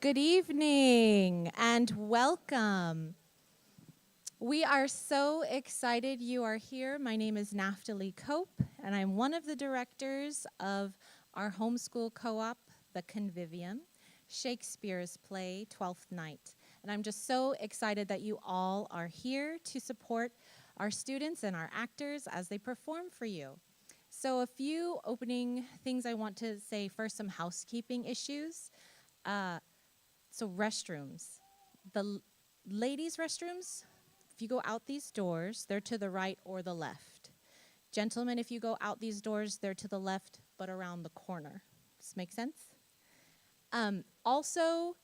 Good evening and welcome. We are so excited you are here. My name is Naftali Cope, and I'm one of the directors of our homeschool co-op, the Convivium, Shakespeare's play, Twelfth Night. And I'm just so excited that you all are here to support our students and our actors as they perform for you. So a few opening things I want to say first, some housekeeping issues. So restrooms. The ladies' restrooms, if you go out these doors, they're to the right or the left. Gentlemen, if you go out these doors, they're to the left, but around the corner. Does this make sense? Also,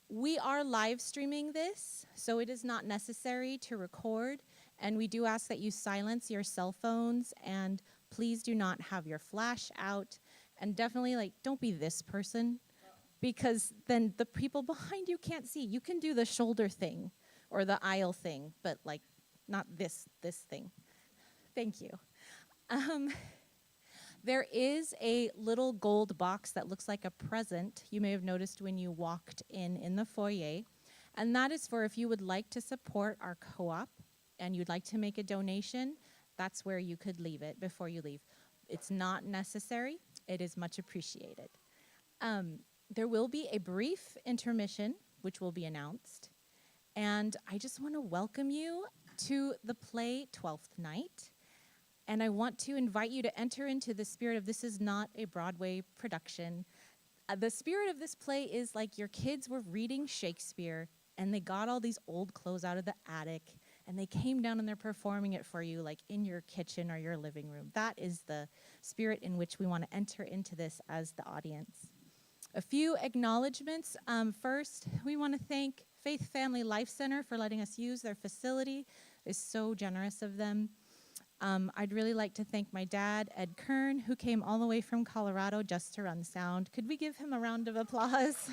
we are live streaming this, so it is not necessary to record, and we do ask that you silence your cell phones, and please do not have your flash out, and definitely, don't be this person, because then the people behind you can't see. You can do the shoulder thing or the aisle thing, but not this thing. Thank you. There is a little gold box that looks like a present you may have noticed when you walked in the foyer, and that is for if you would like to support our co-op and you'd like to make a donation, that's where you could leave it before you leave. It's not necessary. It is much appreciated. There will be a brief intermission, which will be announced. And I just want to welcome you to the play Twelfth Night. And I want to invite you to enter into the spirit of this is not a Broadway production. The spirit of this play is like your kids were reading Shakespeare, and they got all these old clothes out of the attic, and they came down and they're performing it for you in your kitchen or your living room. That is the spirit in which we want to enter into this as the audience. A few acknowledgments. First, we want to thank Faith Family Life Center for letting us use their facility. It's so generous of them. I'd really like to thank my dad, Ed Kern, who came all the way from Colorado just to run sound. Could we give him a round of applause?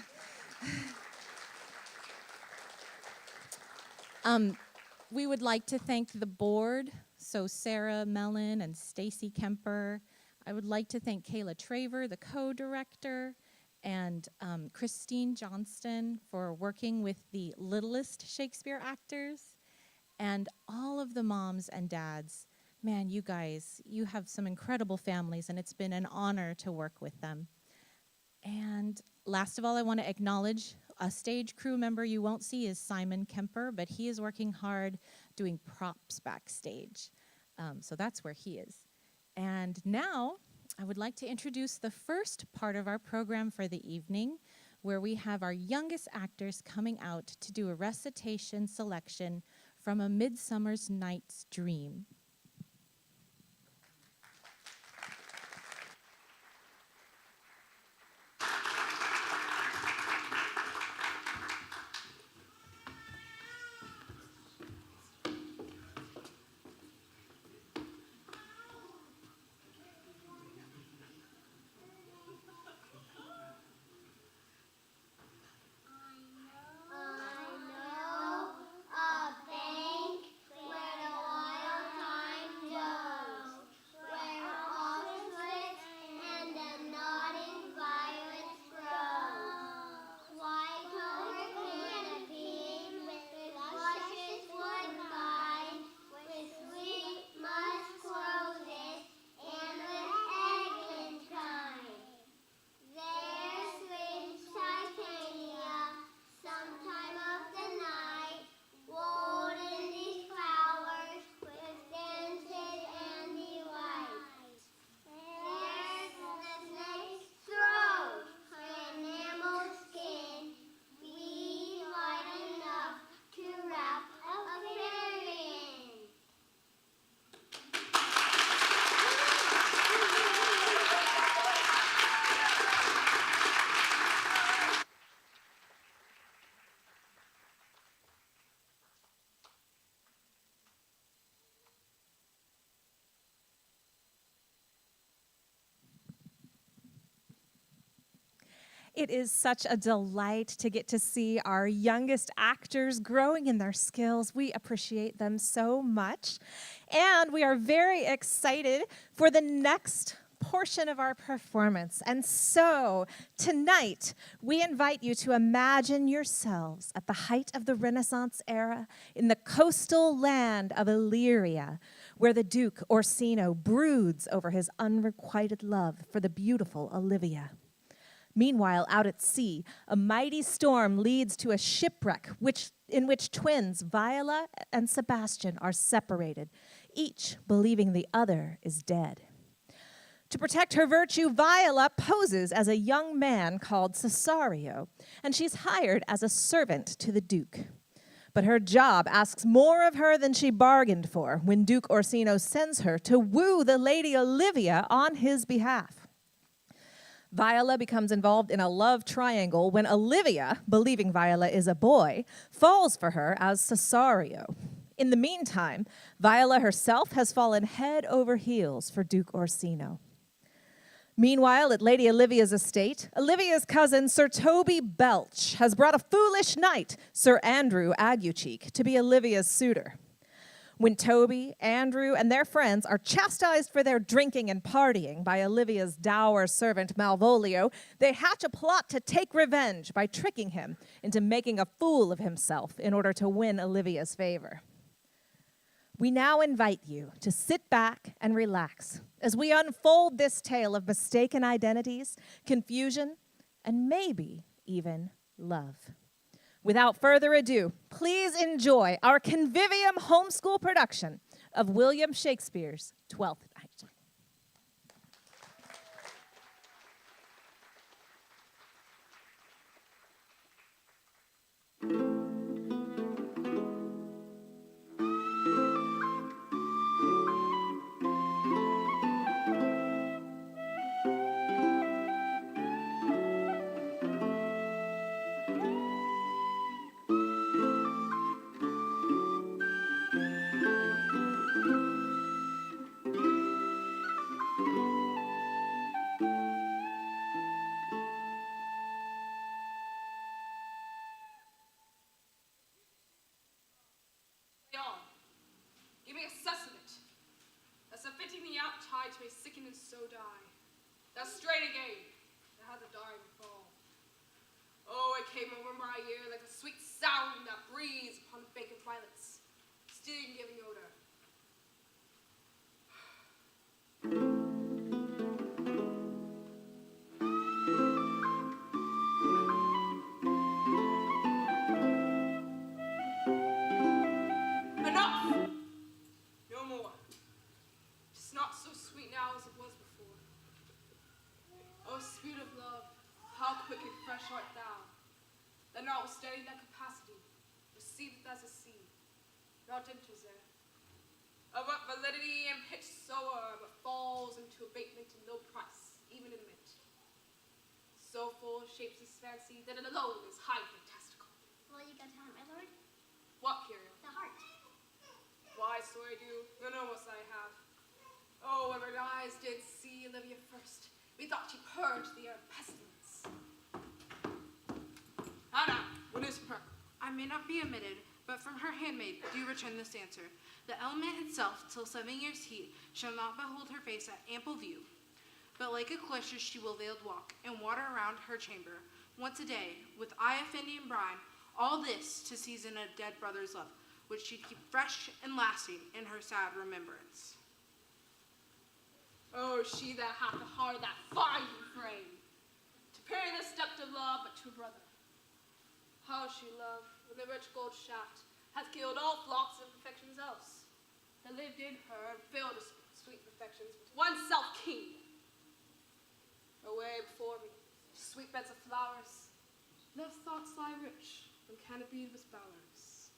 We would like to thank the board, so Sarah Mellon and Stacy Kemper. I would like to thank Kayla Traver, the co-director, and Christine Johnston for working with the littlest Shakespeare actors, and all of the moms and dads. Man, you guys, you have some incredible families, and it's been an honor to work with them. And last of all, I want to acknowledge a stage crew member you won't see is Simon Kemper, but he is working hard doing props backstage. So that's where he is. And now, I would like to introduce the first part of our program for the evening, where we have our youngest actors coming out to do a recitation selection from A Midsummer's Night's Dream. It is such a delight to get to see our youngest actors growing in their skills. We appreciate them so much. And we are very excited for the next portion of our performance. And so, tonight, we invite you to imagine yourselves at the height of the Renaissance era in the coastal land of Illyria, where the Duke Orsino broods over his unrequited love for the beautiful Olivia. Meanwhile, out at sea, a mighty storm leads to a shipwreck in which twins Viola and Sebastian are separated, each believing the other is dead. To protect her virtue, Viola poses as a young man called Cesario, and she's hired as a servant to the Duke. But her job asks more of her than she bargained for when Duke Orsino sends her to woo the Lady Olivia on his behalf. Viola becomes involved in a love triangle when Olivia, believing Viola is a boy, falls for her as Cesario. In the meantime, Viola herself has fallen head over heels for Duke Orsino. Meanwhile, at Lady Olivia's estate, Olivia's cousin, Sir Toby Belch, has brought a foolish knight, Sir Andrew Aguecheek, to be Olivia's suitor. When Toby, Andrew, and their friends are chastised for their drinking and partying by Olivia's dour servant Malvolio, they hatch a plot to take revenge by tricking him into making a fool of himself in order to win Olivia's favor. We now invite you to sit back and relax as we unfold this tale of mistaken identities, confusion, and maybe even love. Without further ado, please enjoy our Convivium homeschool production of William Shakespeare's Twelfth Night. Give me a succinate, that submitting the appetite may sicken and so die. That strain again, that had the dying fall. Oh, it came over my ear like the sweet sound that breathes upon the vacant violets, sting-giving odor. Art thou, that notwithstanding that capacity, receiveth as a seed, not enters there, of what validity and pitch sower, but falls into abatement and no price, even in mint. So full shapes his fancy that it alone is high fantastical. Well, you got time, my lord? What period? The heart. Why, so I do, none almost I have. Oh, ever eyes did see Olivia first, methought she purged the air of pestilence. Now, what is her? I may not be omitted, but from her handmaid do return this answer. The element itself, till 7 years' heat, shall not behold her face at ample view. But like a cloister she will veiled walk, and water around her chamber, once a day, with eye offending brine, all this to season a dead brother's love, which she'd keep fresh and lasting in her sad remembrance. Oh, she that hath the heart of that fine frame, to parry the step to love but to a brother. How she loved, when the rich gold shaft hath killed all flocks of perfections else, that lived in her and filled her sweet perfections with one self king. Away before me, sweet beds of flowers, love thoughts lie rich, and canopied with bowers.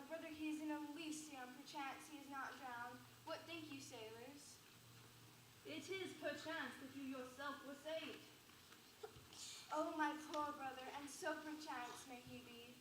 brother he is in Elysium, perchance he is not drowned. What think you, sailors? It is perchance that you yourself were saved. Oh, my poor brother, and so perchance may he be.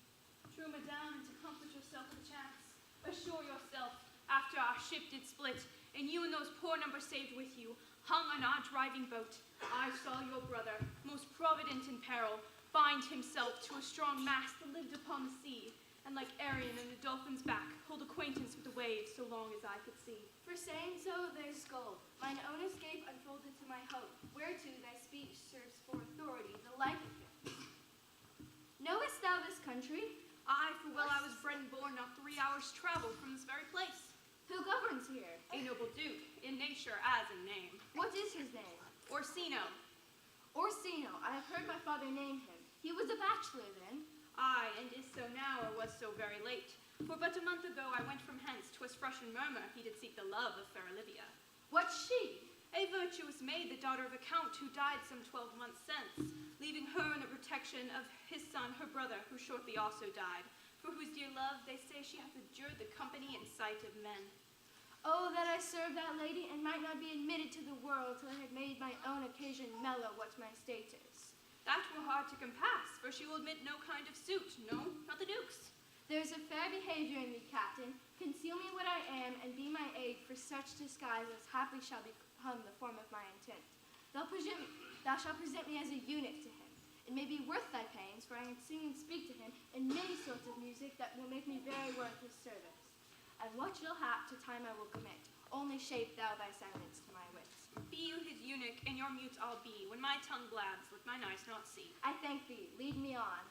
True, madame, and to comfort yourself perchance, assure yourself, after our ship did split, and you and those poor numbers saved with you, hung on our driving boat, I saw your brother, most provident in peril, bind himself to a strong mast that lived upon the sea, and like Arion in the dolphin's back, hold acquaintance with the waves so long as I could see. For saying so, there's gold. Mine own escape unfolded to my hope, whereto thy speech serves for authority, the like of it. Knowest thou this country? I, for well I was bred and born not 3 hours' travel from this very place. Who governs here? A noble duke, in nature as in name. What is his name? Orsino. Orsino. I have heard my father name him. He was a bachelor then. Aye, and is so now, or was so very late. For but a month ago I went from hence, 'twas fresh and murmur, he did seek the love of fair Olivia. What's she? A virtuous maid, the daughter of a count, who died some 12 months since, leaving her in the protection of his son, her brother, who shortly also died, for whose dear love they say she hath adjured the company and sight of men. Oh, that I served that lady, and might not be admitted to the world till I had made my own occasion mellow what my state is. That were hard to compass, for she will admit no kind of suit, no, not the duke's. There is a fair behavior in thee, captain. Conceal me what I am, and be my aid for such disguise as haply shall become the form of my intent. Thou shalt present me as a eunuch to him. It may be worth thy pains, for I can sing and speak to him in many sorts of music that will make me very worth his service. And what you'll have to time I will commit. Only shape thou thy silence to my wits. Be you his eunuch, and your mute I'll be. When my tongue blabs, let mine eyes not see. I thank thee. Lead me on.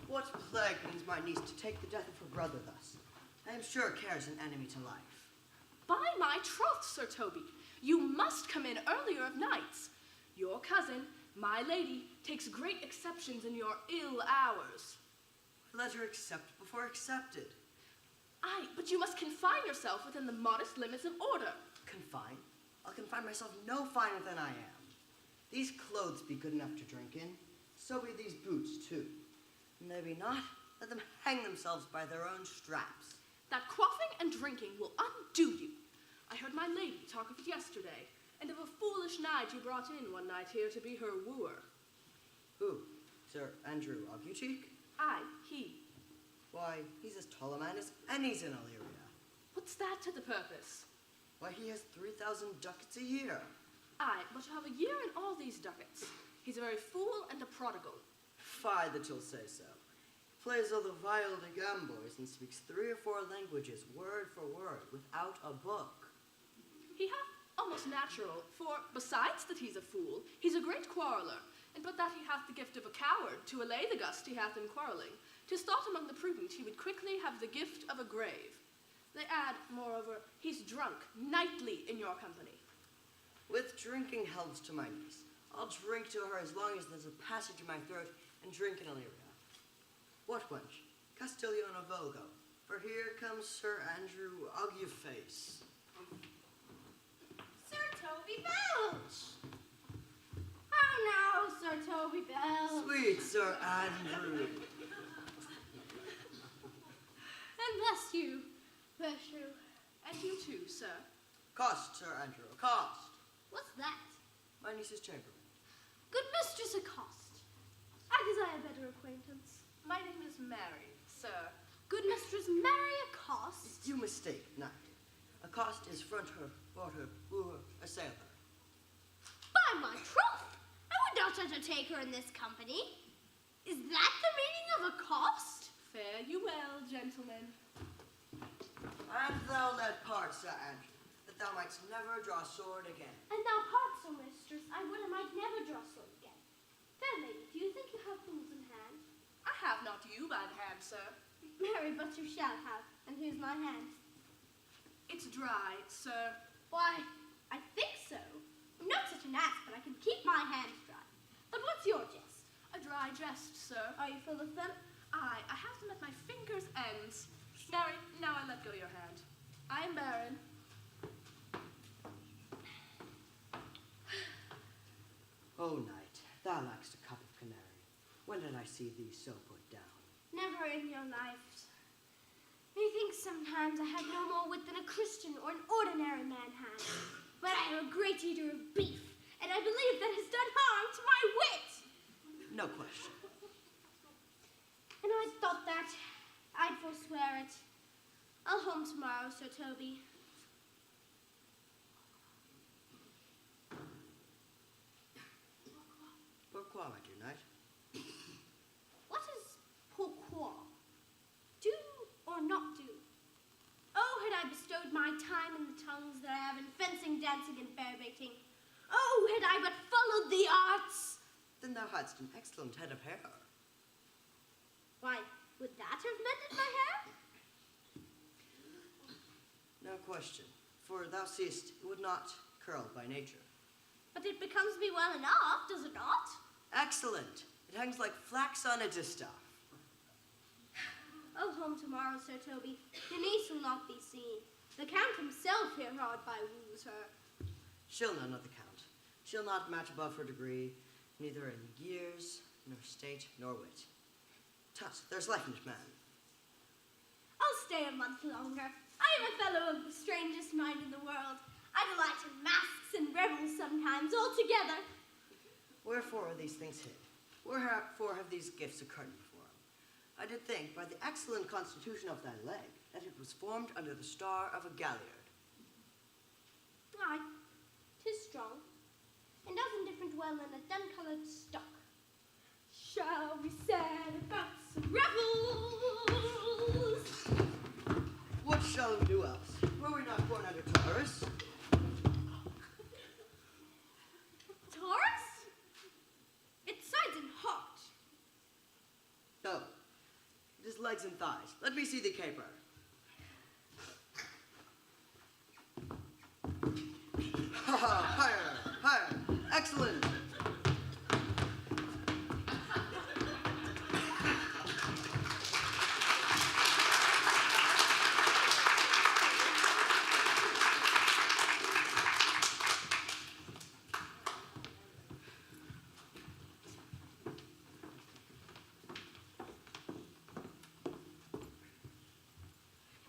What plague means my niece to take the death of her brother thus? I am sure care's an enemy to life. By my troth, Sir Toby, you must come in earlier of nights. Your cousin, my lady, takes great exceptions in your ill hours. Let her accept before accepted. Aye, but you must confine yourself within the modest limits of order. Confine? I'll confine myself no finer than I am. These clothes be good enough to drink in, so be these boots too. And they be not, let them hang themselves by their own straps. That quaffing and drinking will undo you. I heard my lady talk of it yesterday, and of a foolish knight you brought in one night here to be her wooer. Who? Sir Andrew Agucheek? Aye, he. Why, he's as tall a man as any's in Illyria. What's that to the purpose? Why, he has 3,000 ducats a year. Aye, but you have a year in all these ducats. He's a very fool and a prodigal. Fie that you'll say so. Plays all the viol de gamboys and speaks 3 or 4 languages, word for word, without a book. He hath almost natural, for besides that he's a fool, he's a great quarreller, and but that he hath the gift of a coward, to allay the gust he hath in quarrelling. 'Tis thought among the prudent he would quickly have the gift of a grave. They add, moreover, he's drunk nightly in your company. With drinking helps to my niece. I'll drink to her as long as there's a passage in my throat and drink in Illyria. What wench? Castiglione Vogo, for here comes Sir Andrew Agueface. Sir Toby Belch! How now, Sir Toby Belch? Sweet Sir Andrew. And bless you. Bless you. And you too, sir. Cost, Sir Andrew, cost. What's that? My niece's chamberlain. Good mistress accost. I desire better acquaintance. My name is Mary, sir. Good mistress Mary accost. You mistake, knight. Accost is front her, board her, woo her, assail her. By my troth, I would not undertake her in this company. Is that the meaning of accost? Fare you well, gentlemen. And thou let part, Sir Andrew, that thou mightst never draw sword again. And thou part, so mistress, I would I might never draw sword again. Fair lady, do you think you have fools in hand? I have not you by the hand, sir. Marry, but you shall have. And here's my hand. It's dry, sir. Why, I think so. I'm not such an ass, but I can keep my hands dry. But what's your jest? A dry jest, sir. Are you full of them? I have them at my fingers' ends. Mary, now I let go your hand. I am barren. O knight, thou lackst a cup of canary. When did I see thee so put down? Never in your life. Methinks sometimes I have no more wit than a Christian or an ordinary man has. But I am a great eater of beef, and I believe that has done harm to my wit. No question. And I thought that I'd forswear it. I'll home tomorrow, Sir Toby. Pourquoi, my dear knight? What is pourquoi? Do or not do? Oh, had I bestowed my time in the tongues that I have in fencing, dancing, and bear baiting. Oh, had I but followed the arts. Then thou hadst an excellent head of hair. Why, would that have mended my hair? No question, for thou seest it would not curl by nature. But it becomes me well enough, does it not? Excellent. It hangs like flax on a distaff. Oh, home tomorrow, Sir Toby. Your niece will not be seen. The Count himself here hard by woos her. She'll know not the Count. She'll not match above her degree, neither in years, nor state, nor wit. Tut, there's life in it, man. I'll stay a month longer. I am a fellow of the strangest mind in the world. I delight in masks and revels sometimes, all together. Wherefore are these things hid? Wherefore have these gifts occurred before him? I did think, by the excellent constitution of thy leg, that it was formed under the star of a galliard. Aye, 'tis strong, and does indifferent well in a dun-coloured stock. Shall we set about some revels? What shall we do else? Were we not born under Taurus? Taurus? Its sides and heart. No. It is legs and thighs. Let me see the caper. Ha ha! Higher! Higher! Excellent!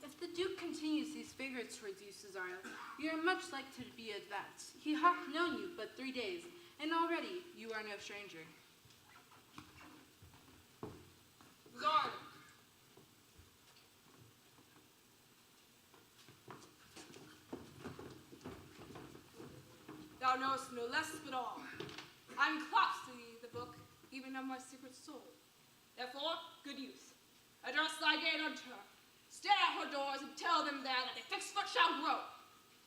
If the Duke continues these favors towards you, Cesario, you are much like to be advanced. He hath known you but 3 days, and already you are no stranger. Guard. Thou knowest no less but all. I unclasp to thee the book, even of my secret soul. Therefore, good youth, address thy gate unto her. Stay at her doors and tell them there that a fixed foot shall grow.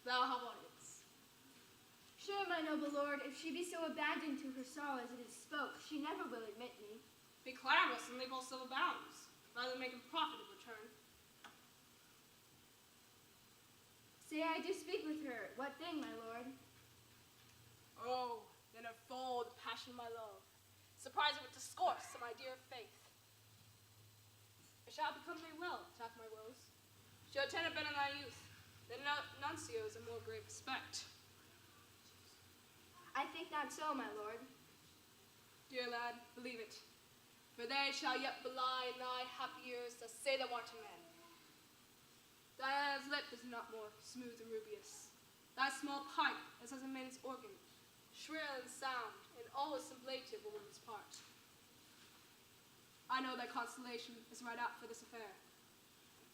Thou have audience. Sure, my noble lord, if she be so abandoned to her sorrow as it is spoke, she never will admit me. Be clamorous and leave all civil bounds, rather than make a profit of return. Say I do speak with her. What thing, my lord? Oh, then unfold the passion of my love. Surprise her with discourse of my dear faith. It shall become thee well, talk my woes. She'll attend a bed in thy youth. The nuncios in more great respect. I think not so, my lord. Dear lad, believe it. For they shall yet belie in thy happy years that say they want to men. Diana's lip is not more smooth and rubious. Thy small pipe is as a man's organ, shrill and sound, and always sublative a woman's part. I know thy consolation is right out for this affair.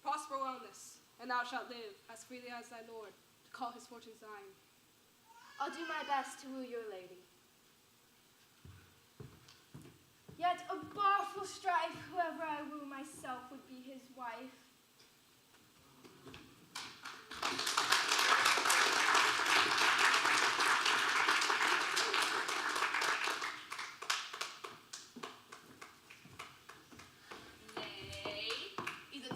Prosper well in this, and thou shalt live as freely as thy lord, to call his fortunes thine. I'll do my best to woo your lady. Yet a barful strife, whoever I woo myself would be his wife. Nay, is it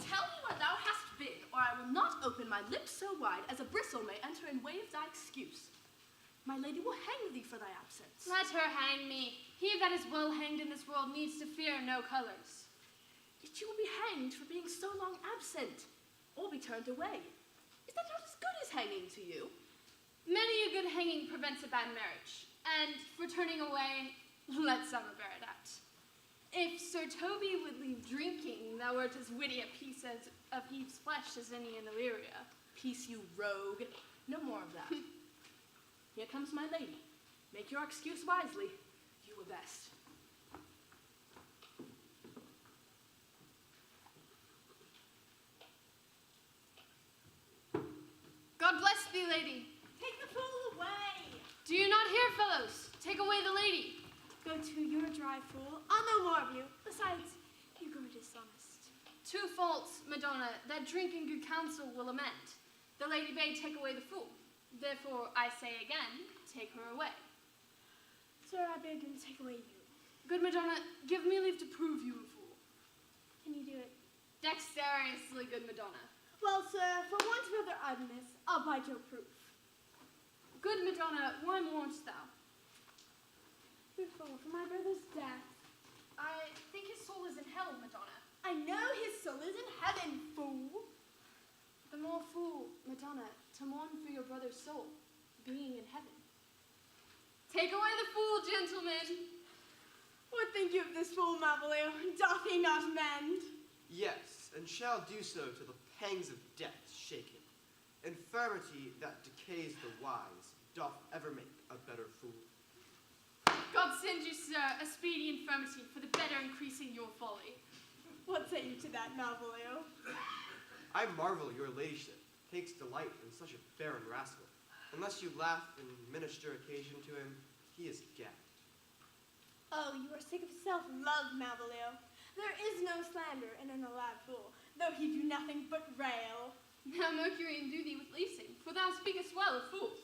wide as a bristle may enter and waive thy excuse. My lady will hang thee for thy absence. Let her hang me. He that is well hanged in this world needs to fear no colors. Yet you will be hanged for being so long absent, or be turned away. Is that not as good as hanging to you? Many a good hanging prevents a bad marriage, and for turning away, let summer bear it out. If Sir Toby would leave drinking, thou wert as witty a piece of Eve's flesh as any in Illyria. Peace, you rogue. No more of that. Here comes my lady. Make your excuse wisely. You were best. God bless thee, lady. Take the fool away! Do you not hear, fellows? Take away the lady. Go to, you're a dry fool. I'll know more of you. Besides, you grow dishonest. 2 faults, Madonna, that drinking good counsel will amend. The lady bade take away the fool. Therefore, I say again, take her away. Sir, I beg him to take away you. Good Madonna, give me leave to prove you a fool. Can you do it? Dexterously, good Madonna. Well, sir, for want of other idleness, I'll bide your proof. Good Madonna, why mournest thou? Before, for my brother's death. I think his soul is in hell, Madonna. I know his soul is in heaven, fool. The more fool, Madonna, to mourn for your brother's soul, being in heaven. Take away the fool, gentlemen. What think you of this fool, Malvolio? Doth he not mend? Yes, and shall do so till the pangs of death shake him. Infirmity that decays the wise doth ever make a better fool. God send you, sir, a speedy infirmity for the better increasing your folly. What say you to that, Malvolio? I marvel your ladyship takes delight in such a barren rascal. Unless you laugh and minister occasion to him, he is gagged. Oh, you are sick of self-love, Malvolio. There is no slander in an allowed fool, though he do nothing but rail. Now Mercury endue thee with leasing, for thou speakest well of fools.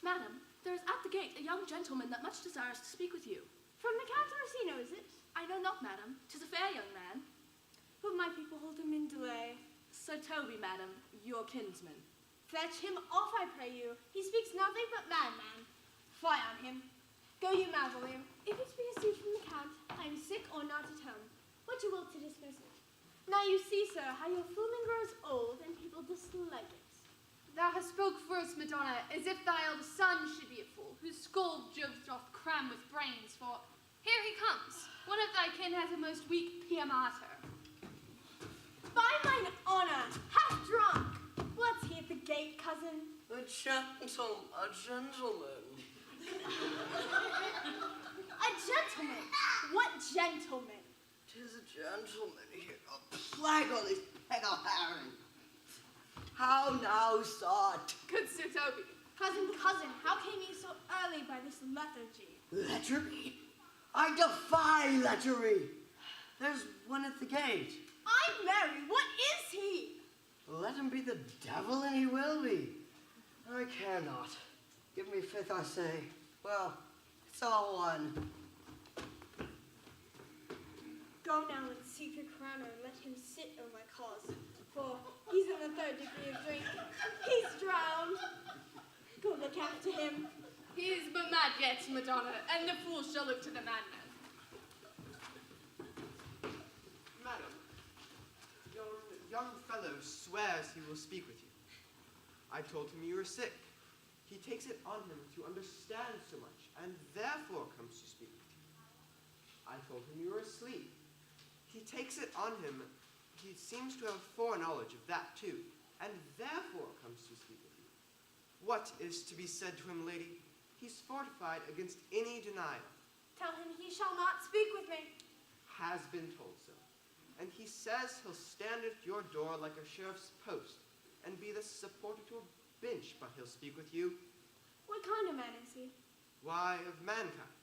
Madam, there is at the gate a young gentleman that much desires to speak with you. From the Count Orsino, is it? I know not, madam. 'Tis a fair young man. But my people hold him in delay. Sir Toby, madam, your kinsman. Fetch him off, I pray you. He speaks nothing but madman. Fly on him. Go you, Malvolio. If it be a suit from the Count, I am sick or not at home. What you will to dismiss it. Now you see, sir, how your fooling grows old and people dislike it. Thou hast spoke first, Madonna, as if thy eldest son should be a fool, whose skull Jove doth cram with brains, for here he comes. One of thy kin has a most weak pia mater. By mine honor, half drunk. What's he at the gate, cousin? A gentleman. A gentleman. What gentleman? 'Tis a gentleman here. A plague on this peggle herring. How now, sot? Good Sir Toby. Cousin, how came you so early by this lethargy? Lettery? I defy lettery. There's one at the gate. I'm merry. What is he? Let him be the devil, and he will be. I care not. Give me faith, I say. Well, it's all one. Go now and seek the crowner and let him sit on my cause. For he's in the 3rd degree of drink. He's drowned. Go look after him. He is but mad yet, Madonna, and the fool shall look to the madman. Madam, your young fellow swears he will speak with you. I told him you were sick. He takes it on him to understand so much, and therefore comes to speak with you. I told him you were asleep. He takes it on him. He seems to have foreknowledge of that too, and therefore comes to speak with you. What is to be said to him, lady? He's fortified against any denial. Tell him he shall not speak with me. Has been told so. And he says he'll stand at your door like a sheriff's post and be the support to a bench, but he'll speak with you. What kind of man is he? Why, of mankind.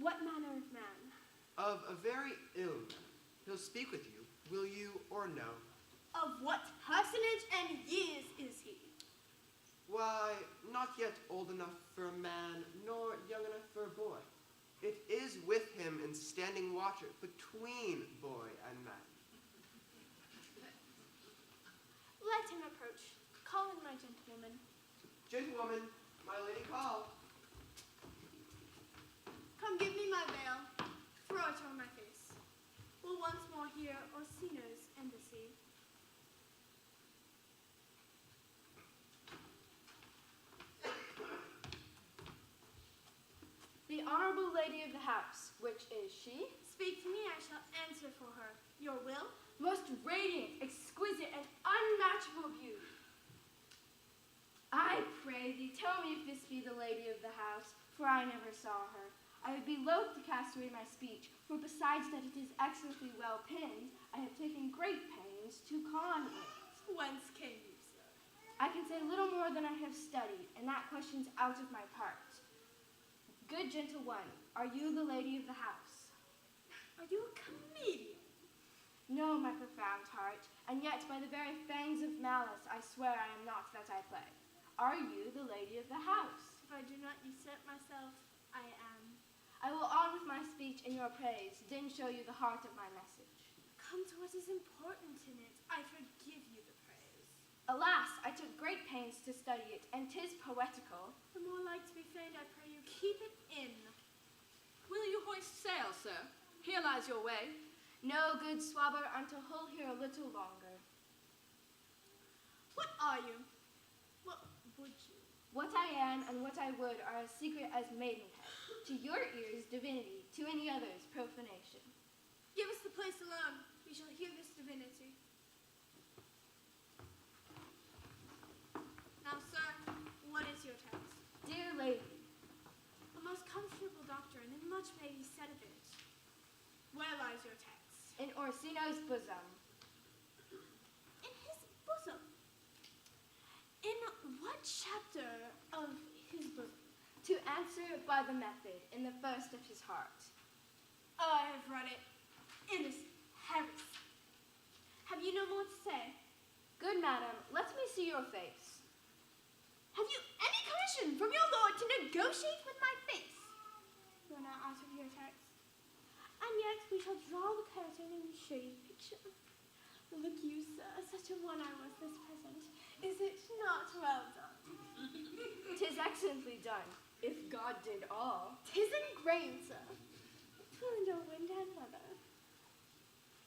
What manner of man? Of a very ill man. He'll speak with you, will you or no? Of what personage and years is he? Why, not yet old enough for a man, nor young enough for a boy. It is with him in standing watch between boy and man. woman, my lady call. Come give me my veil. Throw it on my face. We'll once more hear Orsino's embassy. The honorable lady of the house, which is she? Speak to me, I shall answer for her. Your will? Most radiant, exquisite, and unmatchable beauty. I pray thee, tell me if this be the lady of the house, for I never saw her. I would be loath to cast away my speech, for besides that it is excellently well penned, I have taken great pains to con it. Whence came you, sir? I can say little more than I have studied, and that question's out of my part. Good gentle one, are you the lady of the house? Are you a comedian? No, my profound heart, and yet by the very fangs of malice I swear I am not that I play. Are you the lady of the house? If I do not usurp myself, I am. I will on with my speech in your praise, then show you the heart of my message. Come to what is important in it. I forgive you the praise. Alas, I took great pains to study it, and 'tis poetical. The more light to be feigned, I pray you keep it in. Will you hoist sail, sir? Here lies your way. No, good swabber, until hold here a little longer. What are you? What would you? What I am and what I would are as secret as maidenhead. To your ears, divinity, to any others, profanation. Give us the place alone. We shall hear this divinity. Now, sir, what is your text? Dear lady, A most comfortable doctrine, and much may be said of it. Where lies your text? in Orsino's bosom. In his bosom. In what chapter of his bosom? To answer by the method, in the first of his heart. Oh, I have read it. It is heresy. Have you no more to say? Good madam, let me see your face. Have you any commission from your lord to negotiate with my face? You are now out of your text. And yet we shall draw the curtain and show you the picture. Look you, sir, such a one I was this present. Is it not well done? 'Tis excellently done, if God did all. 'Tis ingrained, sir. It will endure wind and weather.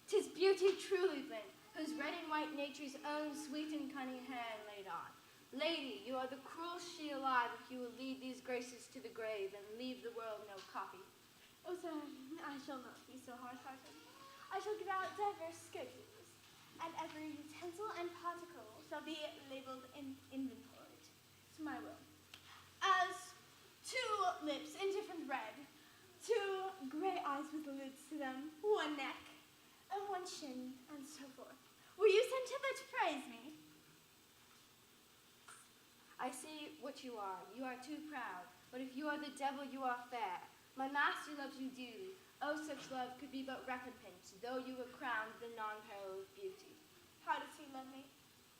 'Tis beauty truly then, whose red and white nature's own sweet and cunning hand laid on. Lady, you are the cruelest she alive if you will lead these graces to the grave and leave the world no copy. Oh, sir, I shall not be so hard-hearted. I shall give out diverse scourges, and every utensil and particle shall be labeled and inventoried to my will. As 2 lips indifferent red, 2 gray eyes with lids to them, 1 neck, and 1 chin, and so forth. Were you sent hither to praise me? I see what you are. You are too proud. But if you are the devil, you are fair. My master loves you dearly. Oh, such love could be but recompense, though you were crowned the non-paralleled beauty. How does he love me?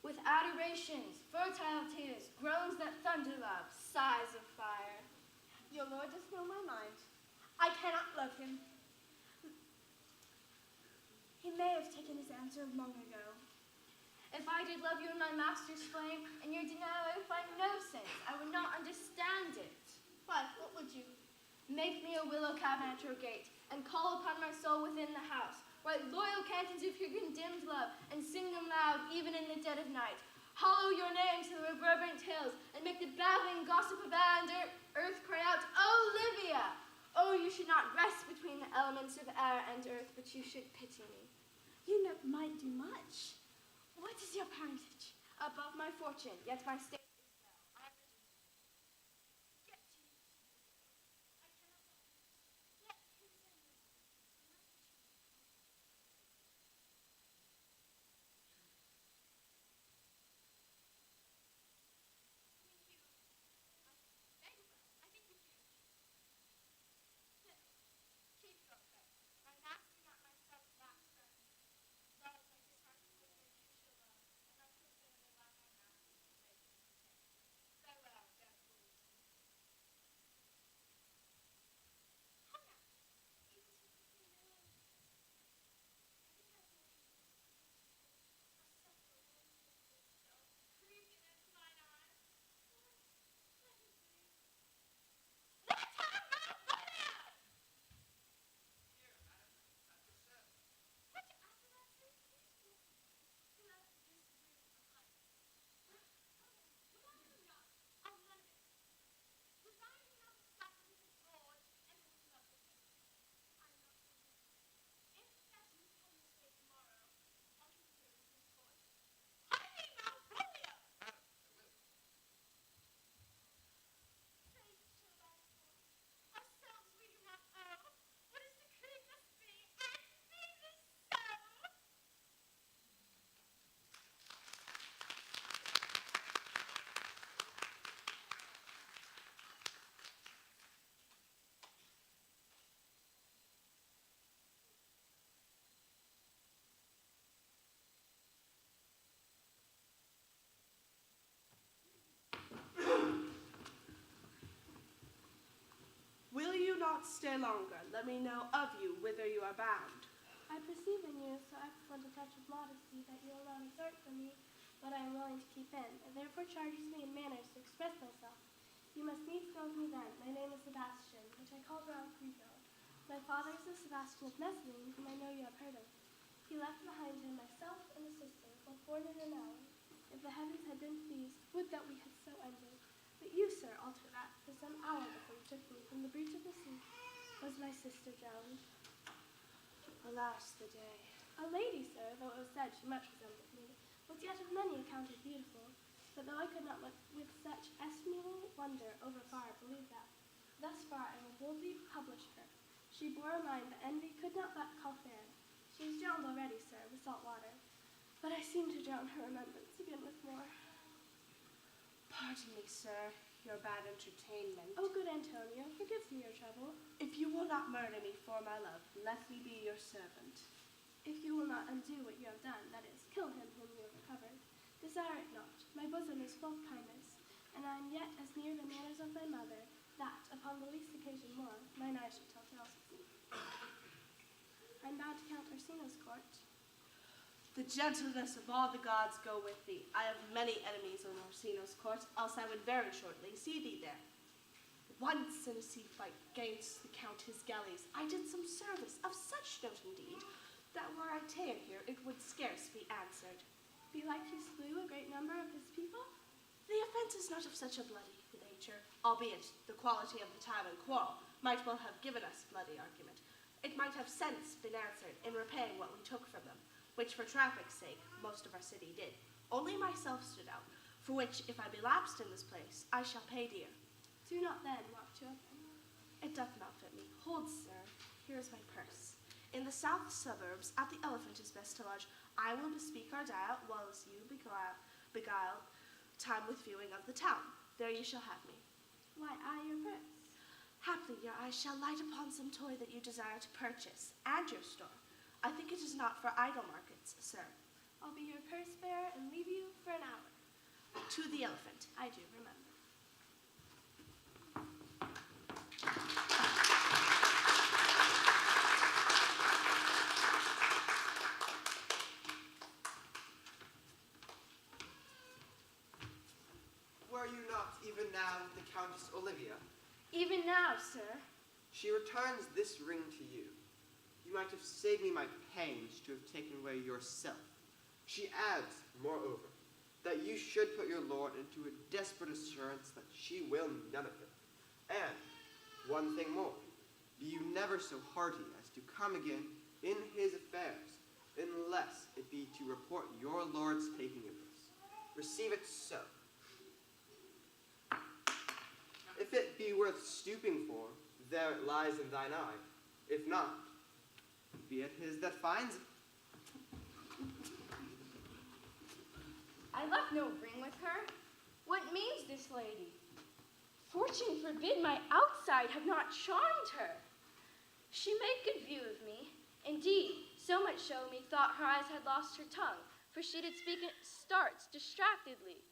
With adorations, fertile tears, groans that thunder love, sighs of fire. Your lord does know my mind. I cannot love him. He may have taken his answer long ago. If I did love you in my master's flame, and your denial I would find no sense, I would not understand it. Why, what would you? Make me a willow cabinet at your gate, and call upon my soul within the house. Write loyal cantons of your condemned love, and sing them loud even in the dead of night. Hollow your name to the reverberant hills, and make the babbling gossip of air and earth cry out, Olivia! Oh, you should not rest between the elements of air and earth, but you should pity me. You might do much. What is your parentage? Above my fortune, yet my state is well. I am Get to it. I cannot help it. Let him send me. I think you can. Still, keep your faith. My master, not myself, lacks friends. Love my disheartened with their usual love, and my fulfilled by my master's faith. not stay longer. Let me know of you whither you are bound. I perceive in you so excellent a touch of modesty that you will not exert from me what I am willing to keep in, and therefore charges me in manners to express myself. You must needs know me then. My name is Sebastian, which I called around Frigo. My father is the Sebastian of Messling, whom I know you have heard of. He left behind him myself and a sister, both born in an hour. If the heavens had been pleased, would that we had so ended. But you, sir, alter that, for some hour before you took me from the breach of the sea, was my sister drowned. Alas, the day. A lady, sir, though it was said she much resembled me, was yet of many accounted beautiful. But though I could not with such estimable wonder over far believe that, thus far I will boldly publish her. She bore a mind that envy could not but call fair. She is drowned already, sir, with salt water. But I seem to drown her remembrance again with more. Pardon me, sir, your bad entertainment. Oh, good Antonio, forgive me your trouble. If you will not murder me for my love, let me be your servant. If you will not undo what you have done, that is, kill him whom you have recovered, desire it not. My bosom is full of kindness, and I am yet as near the manners of my mother, that, upon the least occasion more, mine eyes should tell tales of me. I am bound to Count Orsino's court. The gentleness of all the gods go with thee. I have many enemies in Orsino's court, else I would very shortly see thee there. Once in a sea fight against the Count his galleys, I did some service of such note indeed, that were I ta'en here, it would scarce be answered. Belike he slew a great number of his people? The offense is not of such a bloody nature, albeit the quality of the time and quarrel might well have given us bloody argument. It might have since been answered in repaying what we took from them, which for traffic's sake most of our city did. Only myself stood out, for which if I be lapsed in this place, I shall pay dear. Do not then walk to open. It doth not fit me. Hold, sir, here is my purse. In the south suburbs, at the Elephant is best to lodge. I will bespeak our diet, while as you beguile time with viewing of the town. There you shall have me. Why, your purse. Haply your eyes shall light upon some toy that you desire to purchase, and your store. I think it is not for idle markets, sir. I'll be your purse bearer and leave you for an hour. To the Elephant. I do remember. Were you not even now the Countess Olivia? Even now, sir. She returns this ring to you. You might have saved me my pains to have taken away yourself. She adds, moreover, that you should put your lord into a desperate assurance that she will none of it. And, one thing more, be you never so hearty as to come again in his affairs, unless it be to report your lord's taking of this. Receive it so. If it be worth stooping for, there it lies in thine eye. If not, be it his that finds it. I left no ring with her. What means this lady? Fortune forbid my outside have not charmed her. She made good view of me. Indeed, so much so methought her eyes had lost her tongue, for she did speak at starts distractedly.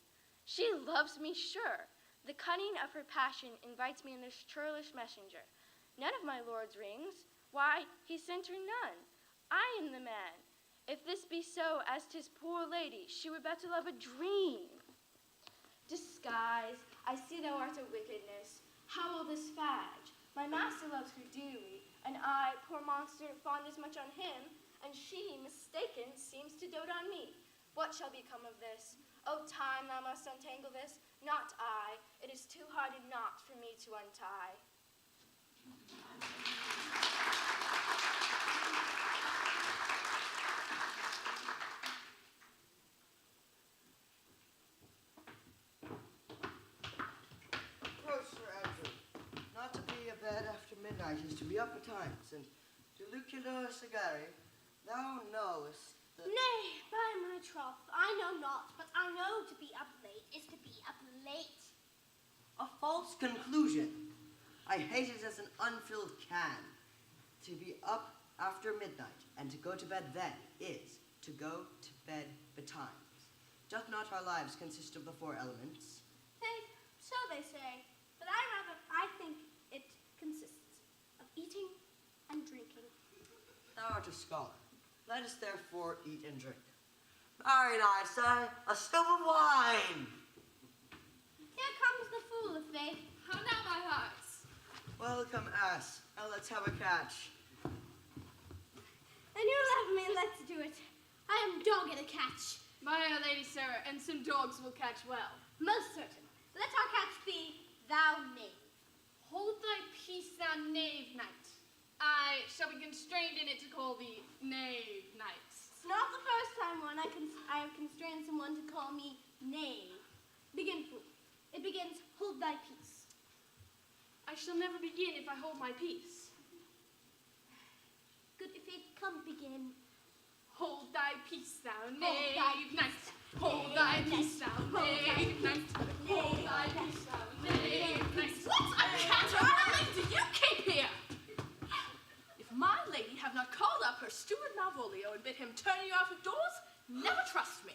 She loves me sure. The cunning of her passion invites me in this churlish messenger. None of my lord's rings. Why, he sent her none. I am the man. If this be so, as 'tis poor lady, she would better love a dream. Disguise, I see thou art a wickedness. How will this fadge? My master loves her dearly, and I, poor monster, fond as much on him, and she, mistaken, seems to dote on me. What shall become of this? O time, thou must untangle this, not I. It is too hard a knot for me to untie. Not to be abed after midnight is to be up betimes, and to Luculo Sagari, thou knowest that... Nay, by my troth, I know not, but I know to be up late is to be up late. A false conclusion. I hate it as an unfilled can. To be up after midnight and to go to bed then is to go to bed betimes. Doth not our lives consist of the four elements? Faith, so they say, but I think it consists of eating and drinking. Thou art a scholar. Let us therefore eat and drink. Very nice, eh? A stove of wine. Here comes the fool of faith. How now, my hearts? Welcome, ass. Now let's have a catch. And you love me, let's do it. I am dog at a catch. My lady, sir, and some dogs will catch well. Most certain. Let our catch be thou knave. Hold thy peace, thou knave knight. I shall be constrained in it to call thee knave knight. It's not the first time I have constrained someone to call me knave. Begin, fool. It begins, hold thy peace. I shall never begin if I hold my peace. Good if it come begin. Hold thy peace, thou thy knave knight. Hold thy peace, thou knave knight. Hold thy peace, thou knave knight. What a caterpillar do you keep here? If my lady have not called up her steward Malvolio and bid him turn you out of doors, never trust me.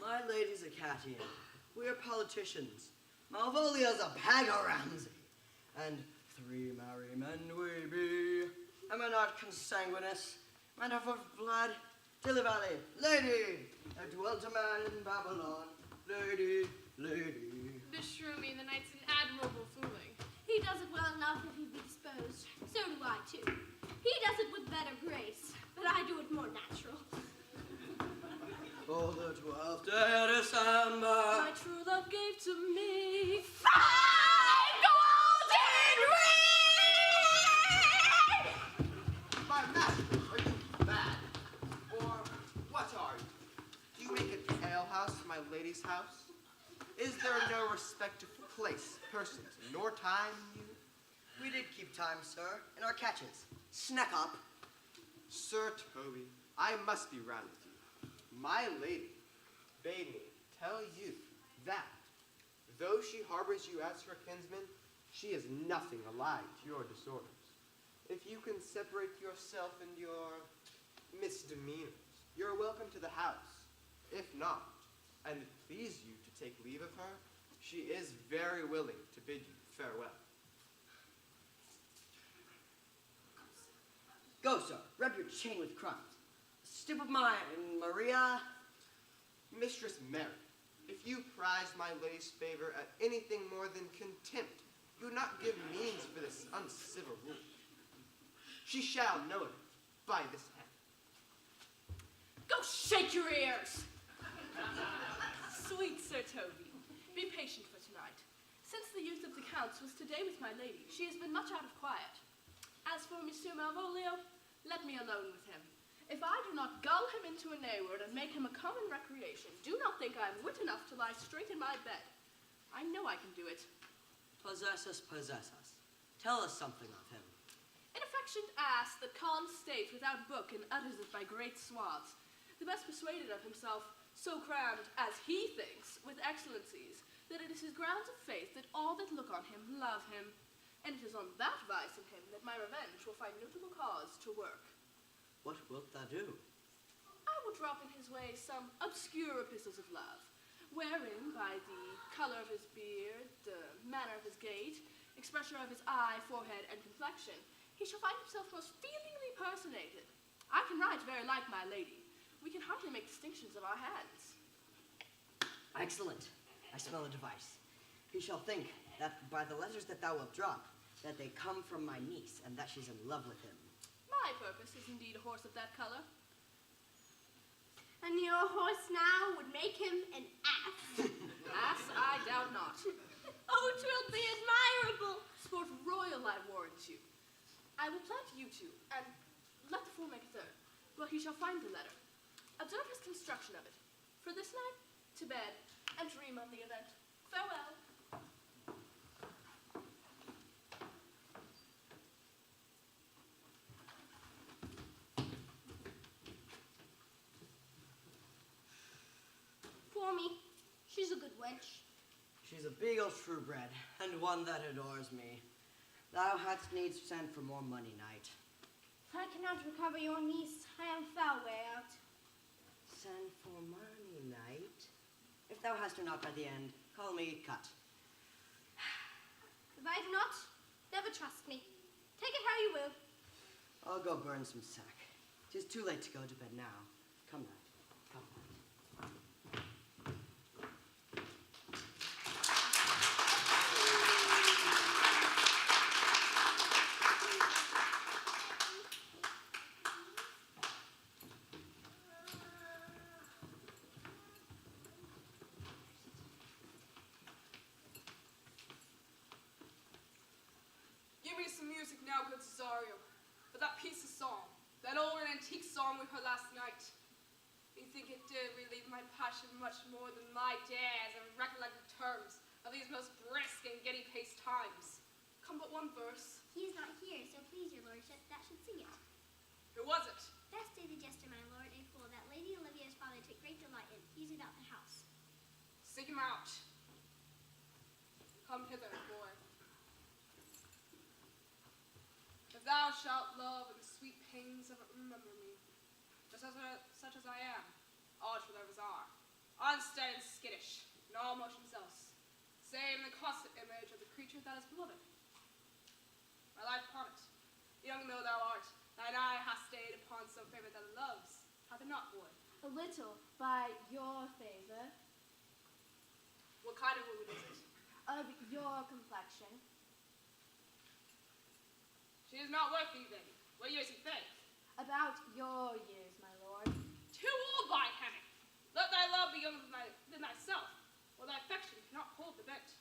My lady's a Catian. We are politicians. Malvolio's a Pagaramsey. And 3 merry men we be. Am I not consanguineous? Man of blood, Dilly Valley, lady, there dwelt a man in Babylon, lady, lady. Beshrew me, the knight's an admirable fooling. He does it well enough if he be disposed. So do I, too. He does it with better grace, but I do it more natural. For the 12th day of December, My true love gave to me 5 golden rings! My master, are you mad? Or what are you? Do you make an alehouse my lady's house? Is there no respect of place, persons, nor time in you? we did keep time, sir, in our catches. Snack up. Sir Toby, I must be round with you. My lady bade me tell you that, though she harbors you as her kinsman, she is nothing allied to your disorders. If you can separate yourself and your misdemeanors, you're welcome to the house. If not, and it please you to take leave of her, she is very willing to bid you farewell. Go, sir. Rub your chain with crumbs. Stip of mine, Maria. Mistress Mary, if you prize my lady's favor at anything more than contempt, do not give means for this uncivil rule. She shall know it by this hand. Go shake your ears! Sweet Sir Toby, be patient for tonight. Since the youth of the Count's was today with my lady, she has been much out of quiet. As for Monsieur Malvolio, let me alone with him. If I do not gull him into a nayword and make him a common recreation, do not think I am wit enough to lie straight in my bed. I know I can do it. Possess us, possess us. Tell us something of him. An affectionate ass that calls state without book and utters it by great swaths, the best persuaded of himself, so crammed, as he thinks, with excellencies, that it is his grounds of faith that all that look on him love him, and it is on that vice in him that my revenge will find notable cause to work. What wilt thou do? I will drop in his way some obscure epistles of love, wherein, by the color of his beard, the manner of his gait, expression of his eye, forehead, and complexion, he shall find himself most feelingly personated. I can write very like my lady. We can hardly make distinctions of our hands. Excellent. I smell a device. He shall think that by the letters that thou wilt drop, that they come from my niece, and that she's in love with him. My purpose is indeed a horse of that color. And your horse now would make him an ass. Ass, I doubt not. Oh, 'twill be admirable. Sport royal, I warrant you. I will plant you two, and let the fool make a third. Well, he shall find the letter. Observe his construction of it. For this night, to bed, and dream of the event. Farewell. For me, she's a good wench. She's a beagle truebred, and one that adores me. Thou hadst needs send for more money, knight. If I cannot recover your niece, I am foul way out. Send for money, knight. If thou hast her not by the end, call me cut. If I do not, Never trust me. Take it how you will. I'll go burn some sack. 'Tis too late to go to bed now. Come, lad. Come, lad. Give me some music now, good Cesario. For that piece of song, that old and antique song we heard last night. You think it did relieve my passion much more than my dares and recollected terms of these most brisk and giddy-paced times. Come but one verse. He is not here, so please your lordship, that should sing it. Who was it? Best day the jester, my lord, a fool that Lady Olivia's father took great delight in. He's about the house. Seek him out. Come hither, boy. If thou shalt love and the sweet pains of it remember me, such as I am, all true lovers are, unsteady and skittish, in all motions else, save in the constant image of the creature that is beloved. My life upon it, young though thou art, thine eye hath stayed upon some favorite that it loves, hath it not, boy? A little, by your favor, What kind of woman is it? of your complexion. She is not worth thee, then. What years he think? About your years, my lord. Too old, by heaven! Let thy love be younger than thyself, or thy affection cannot hold the bent.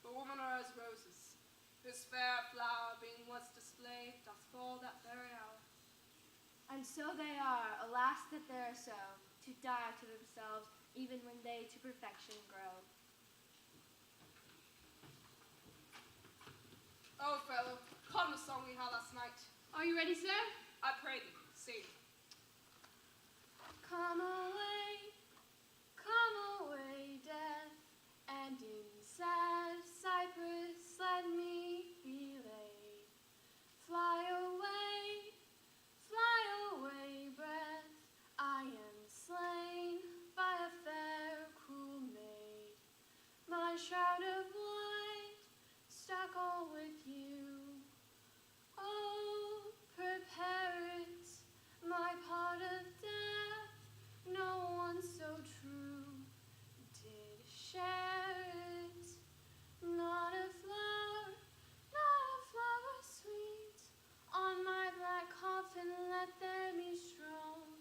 For women are as roses, whose fair flower, being once displayed, doth fall that very hour. And so they are, alas that they're so, to die to themselves, even when they to perfection grow. Oh, fellow, come the song we had last night. Are you ready, sir? I pray thee, sing. Come away, death, and in sad cypress let me be laid. Fly away, breath, I am slain by a fair, cruel maid. My shroud of white stuck all with you. Oh, prepare it, my part of death, no one so true did share it. Not a flower sweet, on my black coffin let there be strewn.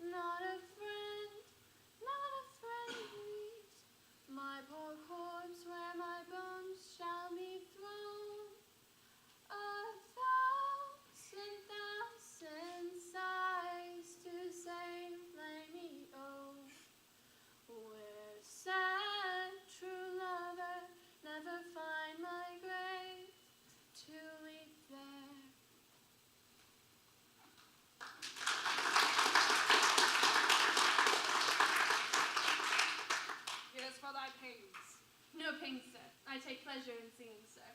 Not a friend meet, my poor corpse where my bones shall be thrown. 1,000 sighs to say, play me, oh, where sad true lover never find my grave to weep there. It is for thy pains. No pain, sir. I take pleasure in singing, sir.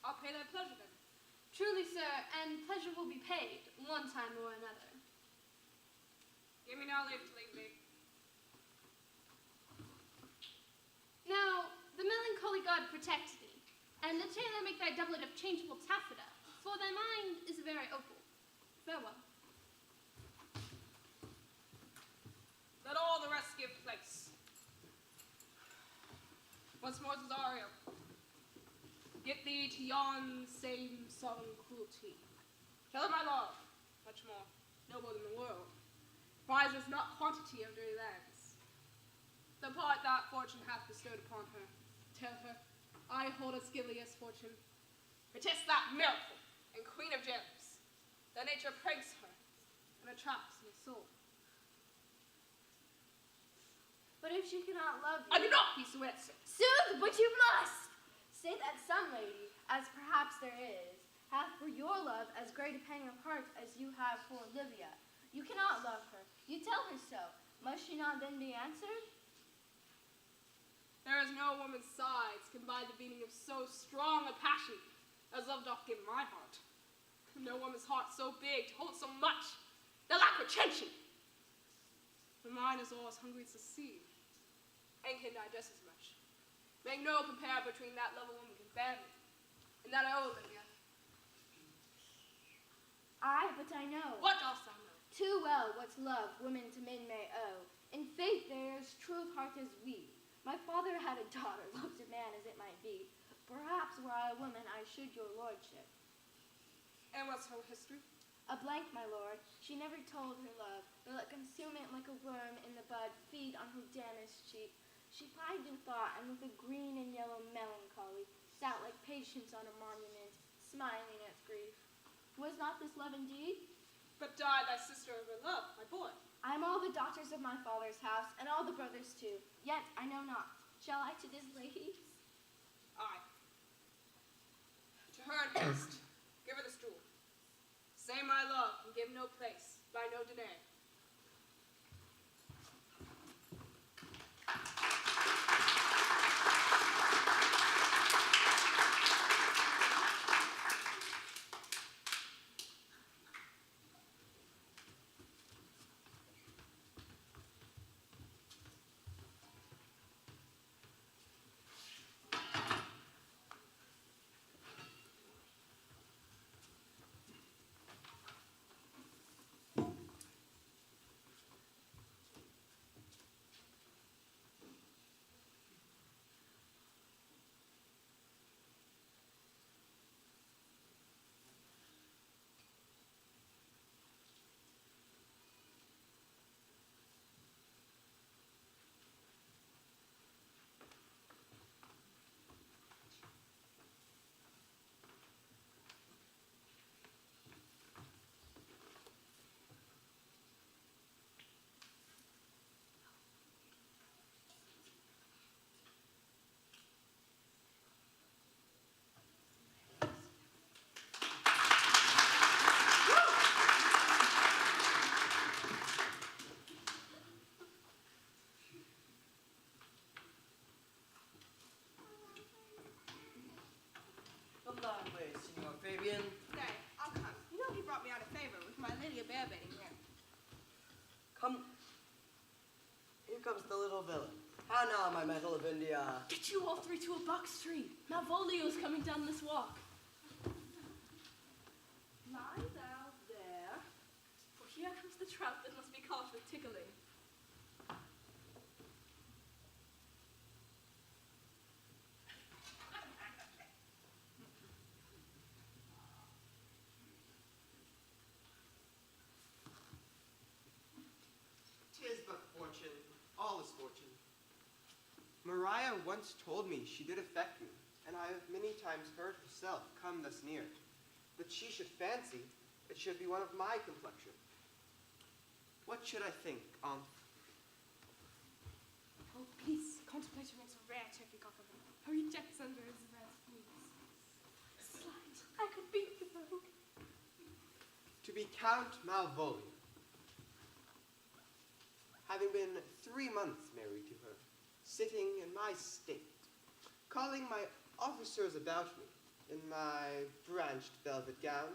I'll pay thy pleasure then. Truly, sir, and pleasure will be paid, one time or another. Give me now leave to leave thee. Now, the melancholy god protect thee, and the tailor make thy doublet of changeable taffeta, for thy mind is a very opal. Farewell. Let all the rest give place. Once more, Cesario. Get thee to yon same sullen cruelty. Tell her my love, much more noble than the world, prizes not quantity of dirty lands. The part that fortune hath bestowed upon her. Tell her, I hold as goodly as fortune. It is that miracle and queen of gems, that nature pranks her and attracts my soul. But if she cannot love you, I do not be so answer. soothe, but you must. Say that some lady, as perhaps there is, hath for your love as great a pang of heart as you have for Olivia. You cannot love her. You tell her so. Must she not then be answered? There is no woman's sighs can buy the beating of so strong a passion as love doth give my heart. No woman's heart so big to hold so much that lack retention. For mine is all as hungry as the sea, and can digest as much. Make no compare between that love a woman can bear me, and that I owe Olivia. Aye, but I know What dost thou know? too well what's love women to men may owe. In faith they are as true of heart as we. My father had a daughter, loved a man as it might be. Perhaps were I a woman, I should your lordship. And what's her history? A blank, my lord. She never told her love, but let concealment like a worm in the bud feed on her damaged cheek. She pined in thought, and with a green and yellow melancholy, sat like patience on a monument, smiling at grief. Was not this love indeed? But died thy sister of her love, my boy. I am all the daughters of my father's house, and all the brothers too. Yet I know not. Shall I to this lady's? Aye. To her in haste. Give her the stool. Say my love, and give no place, by no denay. Long way, Signor Fabian. Nay, I'll come. You know he brought me out a favor with my lady of bear-baiting here. Come. Here comes the little villain. How now, my metal of India? Get you all three to a box tree. Malvolio's coming down this walk. Lie thou there, for here comes the trout that must be caught with tickling. Tis but fortune, all is fortune. Maria once told me she did affect me, and I have many times heard herself come thus near, that she should fancy it should be one of my complexion. What should I think, Oh, peace. Contemplation makes a rare turkey cock of him. Her rejects under his red wings. Slight, I could beat the bow. to be Count Malvolio. Having been 3 months married to her, sitting in my state, calling my officers about me in my branched velvet gown,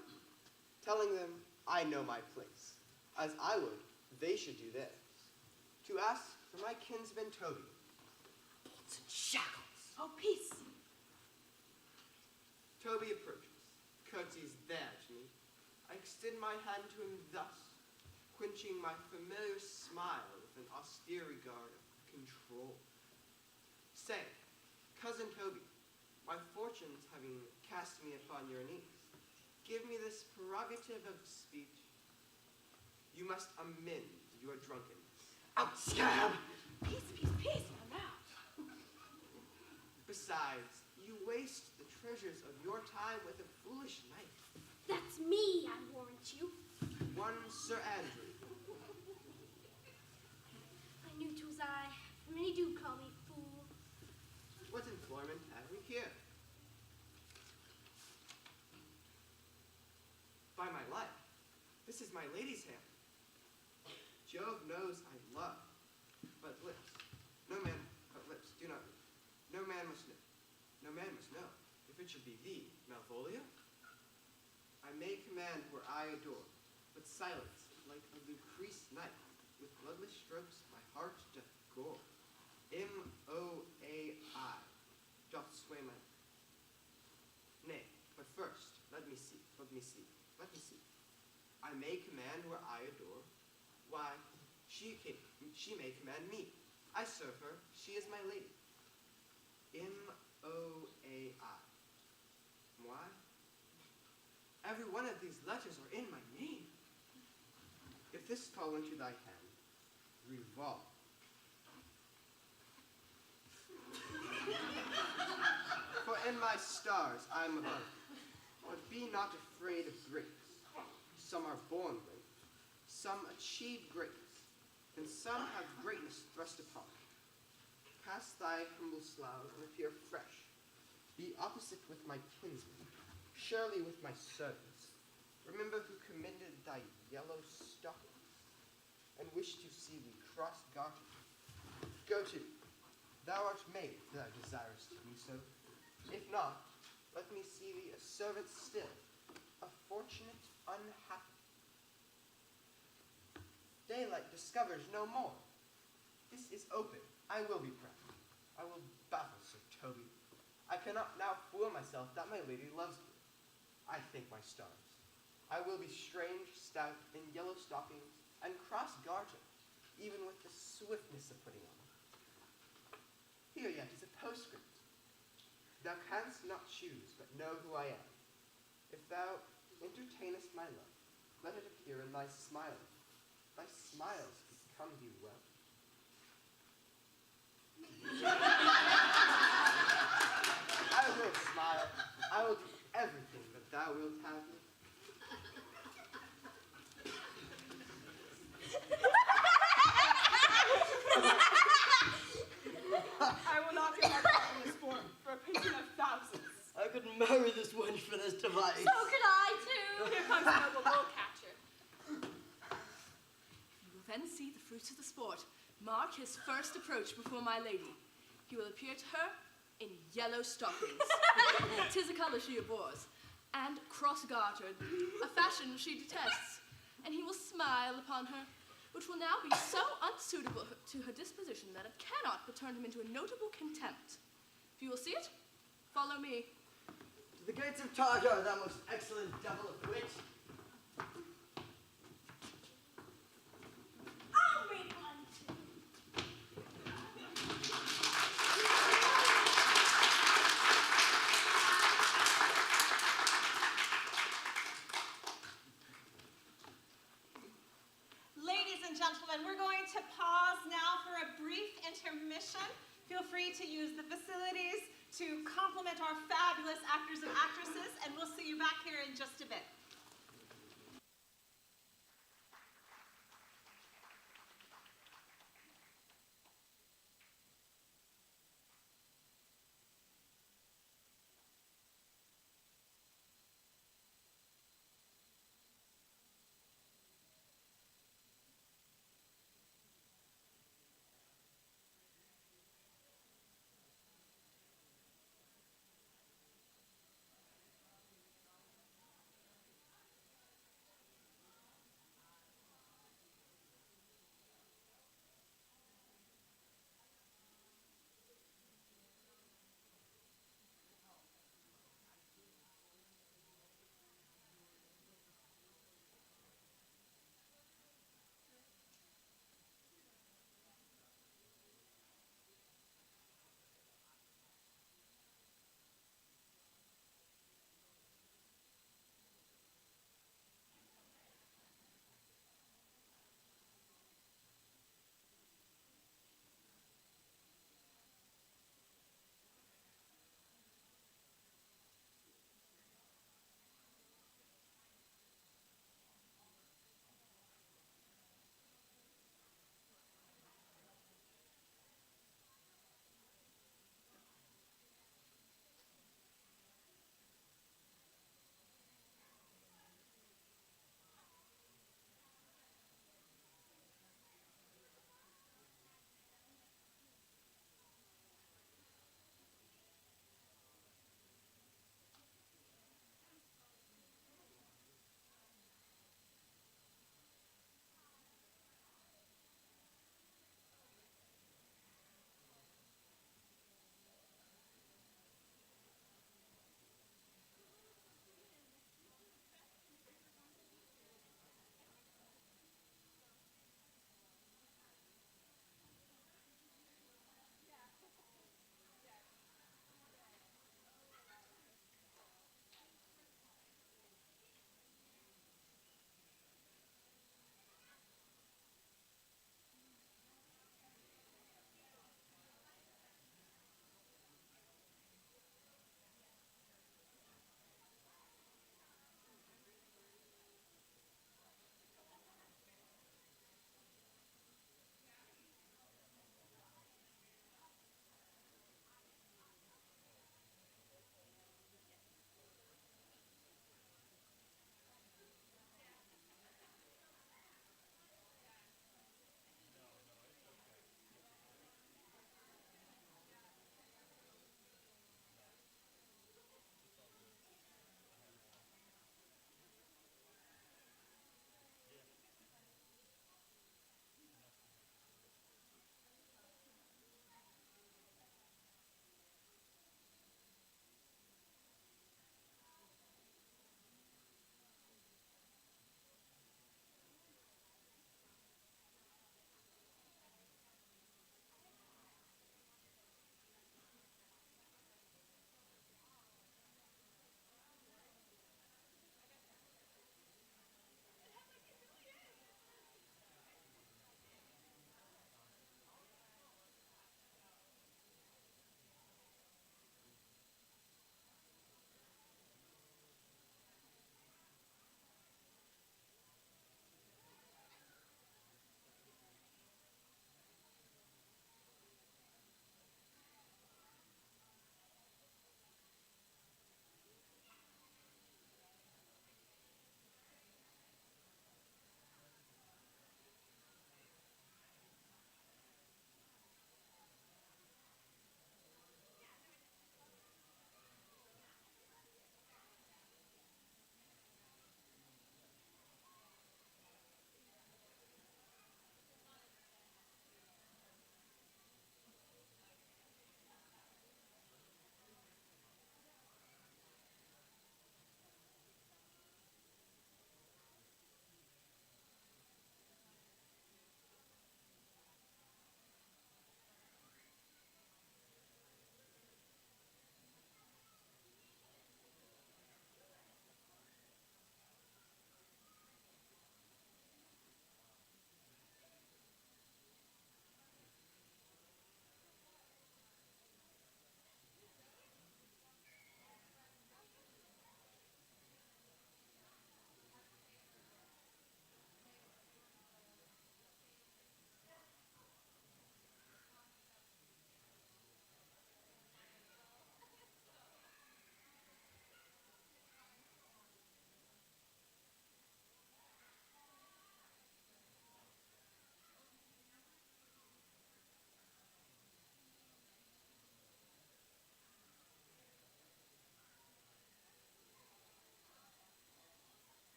telling them I know my place, as I would, they should do theirs, to ask for my kinsman Toby. Bolts and shackles. Oh, peace. Toby approaches, curtsies there to me. I extend my hand to him thus, quenching my familiar smile with an austere regard of control. Say, cousin Toby, my fortunes having cast me upon your knees, give me this prerogative of speech. You must amend your drunkenness. Out, scab! Peace, peace, peace, my mouth. Besides, you waste the treasures of your time with a foolish knight. That's me, I warrant you. One Sir Andrew. I knew 'twas I. Many do call me fool. What employment have we here? By my life, this is my lady's hand. Jove knows I love, but lips. No man but lips do not move. No man must know. No man must know. If it should be thee, Malvolio, I may command where I adore, but silence, like a Lucrece knife, with bloodless strokes my heart doth gore. M-O-A-I, Let me see. I may command where I adore. Why, she may command me. I serve her. She is my lady. M-O-A-I. Moi? Every one of these letters are in my name. If this fall into thy hand, revolve. For in my stars I am above. But be not afraid of greatness. Some are born great, some achieve greatness, and some have greatness thrust upon. Cast thy humble slough and appear fresh. Be opposite with my kinsmen, surely with my servants. Remember who commended thy yellow stockings, and wished to see thee cross-gartered. Go to, thou art made, if thou desirest to be so. If not, let me see thee a servant still, a fortunate unhappy. Daylight discovers no more. This is open. I will be proud. I will baffle Sir Toby. I cannot now fool myself that my lady loves me. I think my stars. I will be strange, stout, in yellow stockings, and cross-gartered, even with the swiftness of putting on. Here yet is a postscript. Thou canst not choose, but know who I am. If thou entertainest my love, let it appear in thy smiles. Thy smiles become thee well. I will smile. I will do everything that thou wilt have me. I will not give my part in this form for a pension of thousands. I could marry this wench for this device. So could I, too. Here comes the noble bull catcher. You will then see the fruits of the sport. Mark his first approach before my lady. He will appear to her in yellow stockings. 'Tis a color she abhors. And cross-gartered, a fashion she detests. And he will smile upon her, which will now be so unsuitable to her disposition that it cannot but turn him into a notable contempt. If you will see it, follow me. To the gates of Tartar, thou most excellent devil of wit. I'll read one, too. Ladies and gentlemen, we're going to pause now for a brief intermission. Feel free to use the facilities to compliment our fabulous actors and actresses, and we'll see you back here in just a bit.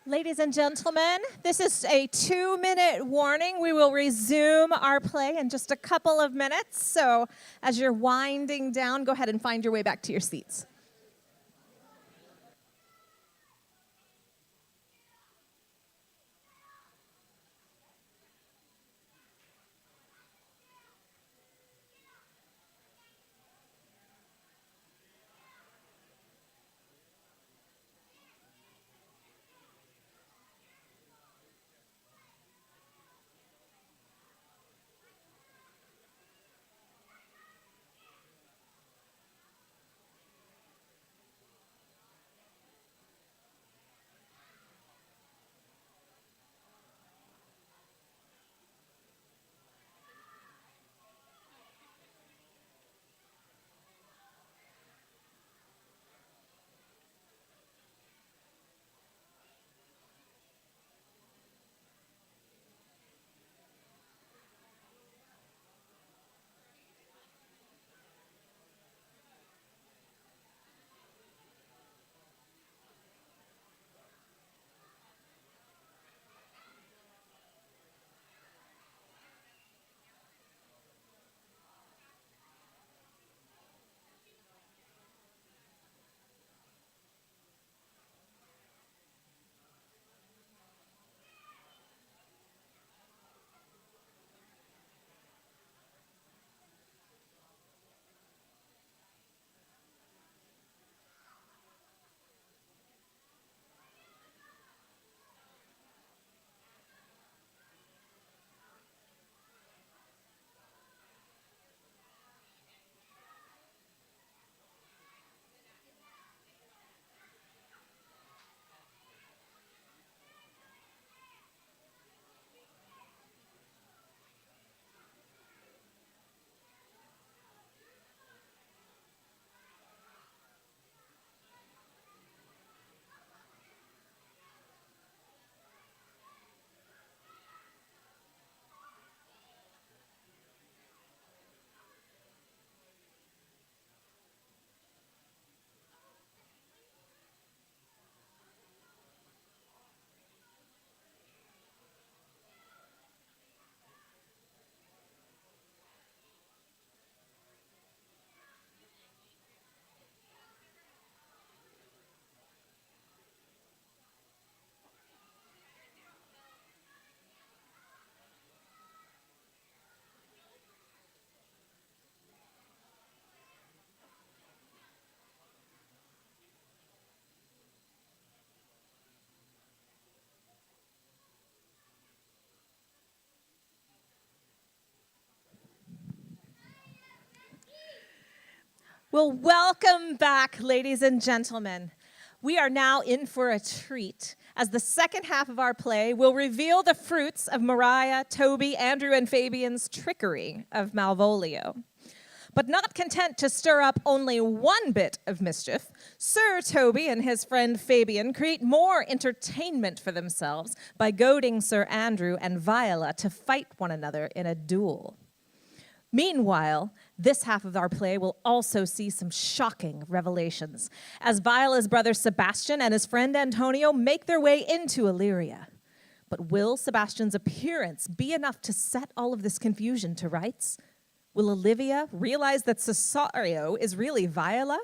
Ladies and gentlemen, this is a 2-minute warning. We will resume our play in just a couple of minutes. So as you're winding down, go ahead and find your way back to your seats. Well, welcome back, ladies and gentlemen. We are now in for a treat, as the second half of our play will reveal the fruits of Mariah, Toby, Andrew, and Fabian's trickery of Malvolio. But not content to stir up only one bit of mischief, Sir Toby and his friend Fabian create more entertainment for themselves by goading Sir Andrew and Viola to fight one another in a duel. Meanwhile, this half of our play will also see some shocking revelations as Viola's brother Sebastian and his friend Antonio make their way into Illyria. But will Sebastian's appearance be enough to set all of this confusion to rights? Will Olivia realize that Cesario is really Viola?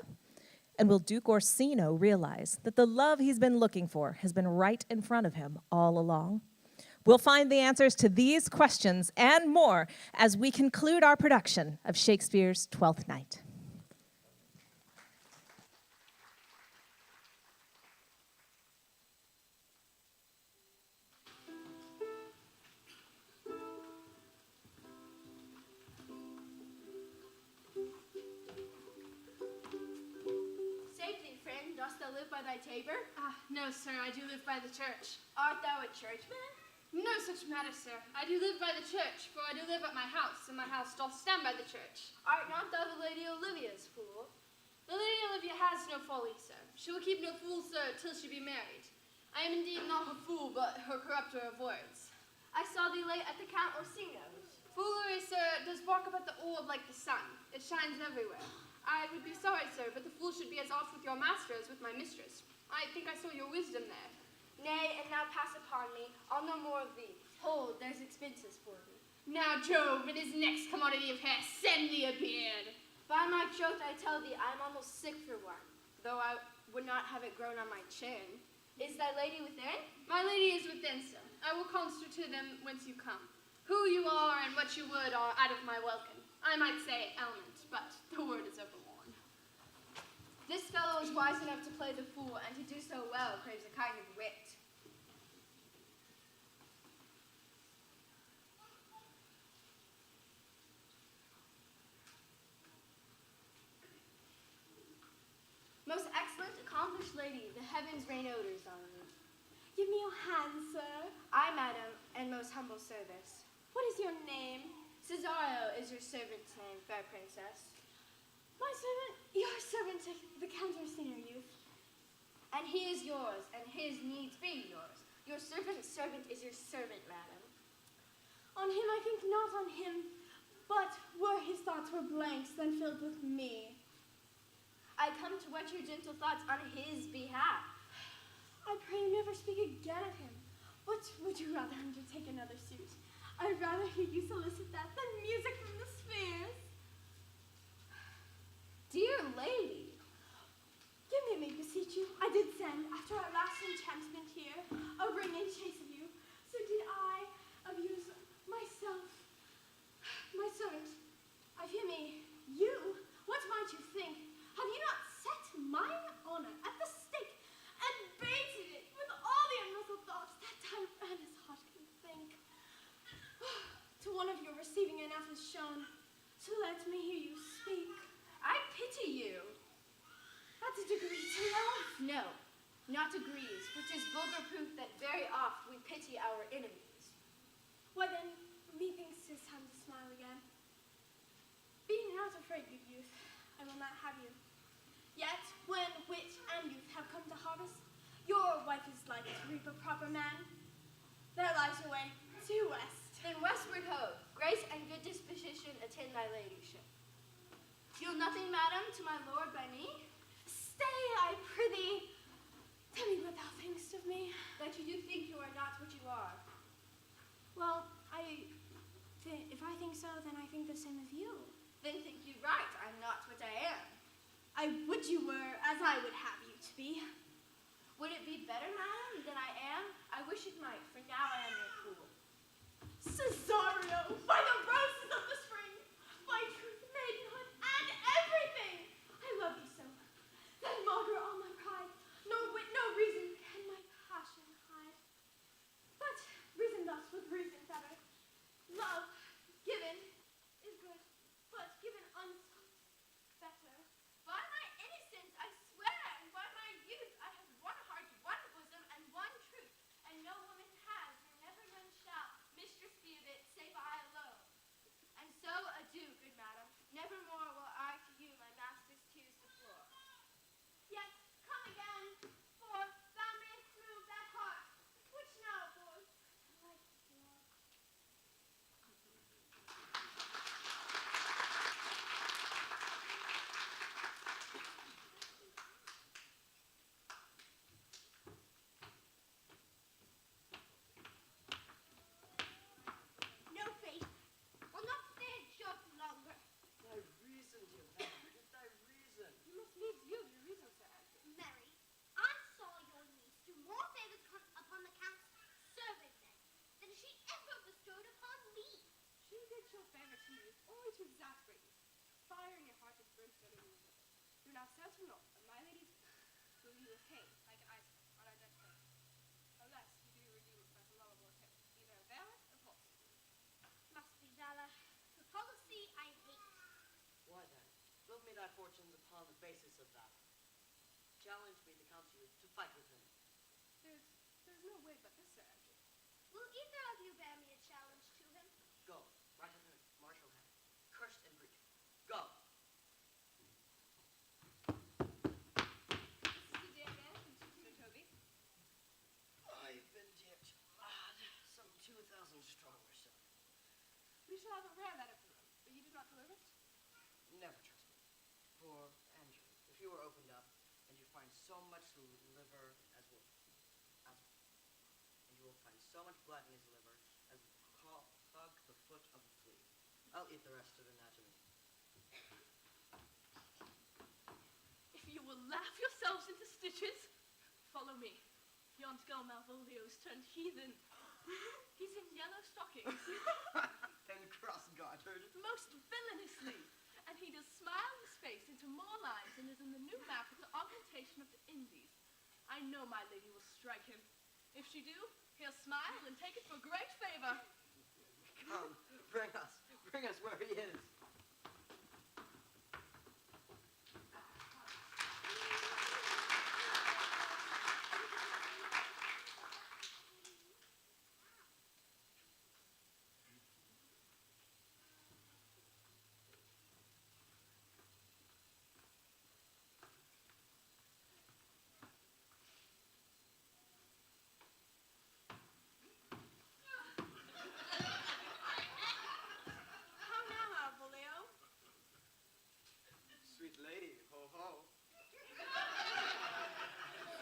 And will Duke Orsino realize that the love he's been looking for has been right in front of him all along? We'll find the answers to these questions and more as we conclude our production of Shakespeare's Twelfth Night. Safely, friend, dost thou live by thy tabor? No, sir, I do live by the church. Art thou a churchman? No such matter, sir. I do live by the church, for I do live at my house, and my house doth stand by the church. Art not thou the Lady Olivia's fool? The Lady Olivia has no folly, sir. She will keep no fool, sir, till she be married. I am indeed not her fool, but her corrupter of words. I saw thee late at the Count Orsino's. Foolery, sir, does bark up at the orb like the sun. It shines everywhere. I would be sorry, sir, but the fool should be as oft with your master as with my mistress. I think I saw your wisdom there. Nay, and now pass upon me. I'll no more of thee. Hold, there's expenses for thee. Now, Jove, in his next commodity of hair, send thee a beard. By my troth, I tell thee, I am almost sick for one, though I would not have it grown on my chin. Is thy lady within? My lady is within, sir. I will conster to them whence you come. Who you are and what you would are out of my welcome. I might say element, but the word is overworn. This fellow is wise enough to play the fool, and to do so well craves a kind of wit. Most excellent, accomplished lady, the heavens rain odors on you. Give me your hand, sir. I, madam, and most humble service. What is your name? Cesario is your servant's name, fair princess. My servant, your servant, the Count Orsino youth. And he is yours, and his needs be yours. Your servant's servant is your servant, madam. On him I think not on him, but were his thoughts were blanks, then filled with me. I come to wet your gentle thoughts on his behalf. I pray you never speak again of him. But would you rather undertake another suit? I'd rather hear you solicit that than music from the spheres. Dear lady, Give me, beseech you. I did send, after our last enchantment here, a ring in chase of you. So did I abuse myself, my servant. I fear me, you, what might you think? Have you not set mine honor at the stake and baited it with all the unruffled thoughts that tyrannous heart can think? To one of you receiving enough is shown, so let me hear you speak. I pity you. At a degree to love. No, not degrees, which is vulgar proof that very oft we pity our enemies. Why then, methinks 'tis time to smile again. Be not afraid, good youth, I will not have you. Yet, when wit and youth have come to harvest, your wife is like to reap a proper man. There lies your way, to west. Then westward ho, grace and good disposition attend thy ladyship. Feel nothing, madam, to my lord by me? Stay, I prithee. Tell me what thou thinkst of me. That you do think you are not what you are. Well, if I think so, then I think the same of you. Then think you right, I'm not what I am. I would you were, as I would have you to be. Would it be better, madam, than I am? I wish it might, for now I am your fool. Cesario, by the roses of the spring, my truth, maidenhood, and everything, I love thee so, that maugre all my pride, nor wit, no reason can my passion hide. But reason thus with reason better. Love, given, is good, but given unsought, better. By my innocence, I swear, and by my youth, I have one heart, one bosom, and one truth, and no woman has, nor never none shall, mistress be of it, save I alone. And so adieu, good madam. Nevermore will I to you my master's tears deplore. Yet come again, for thou mayst move that heart, which now abhors, like love. No, Faith, will not stand joke longer. Thy reason, dear madam, give thy reason. You must needs yield your reason, Sir Andrew. Mary, I saw your niece do more favors upon the Count's servant than she ever bestowed upon me. She did show favor to you, only to exasperate you. Fire in your heart is brimstone in your liver. Do now sentinel of my lady's will you will hang like an icicle on our Dutch coast, unless you do redeem by some lovable attempt, either of valor or policy. Must be valor. The policy I hate. Why then, build me thy fortunes upon the basis of valor. Challenge me, the count's youth, to fight with him. There's no way but this, Sir Andrew. Will either of you bear me a challenge to him? Go, right hand, martial hand, cursed and breach. Go. This is the day again from Sir Toby. I've been dipped, lad, some 2,000 strong or so. We shall have a rare that of the room, but you did not deliver it? Never trust me. For, Andrew, if you were opened up, and you find so much liver as well, you will find so much blood in his liver as will hug the foot of a flea. I'll eat the rest of the anatomy. If you will laugh yourselves into stitches, follow me. Yon girl Malvolio's turned heathen. He's in yellow stockings, And cross-gartered. most villainously. And he does smile his face into more lines than is in the new map with the augmentation of the Indies. I know my lady will strike him. If she do, he'll smile and take it for great favor. Come, bring us where he is. How now, Malvolio? Sweet lady, ho ho.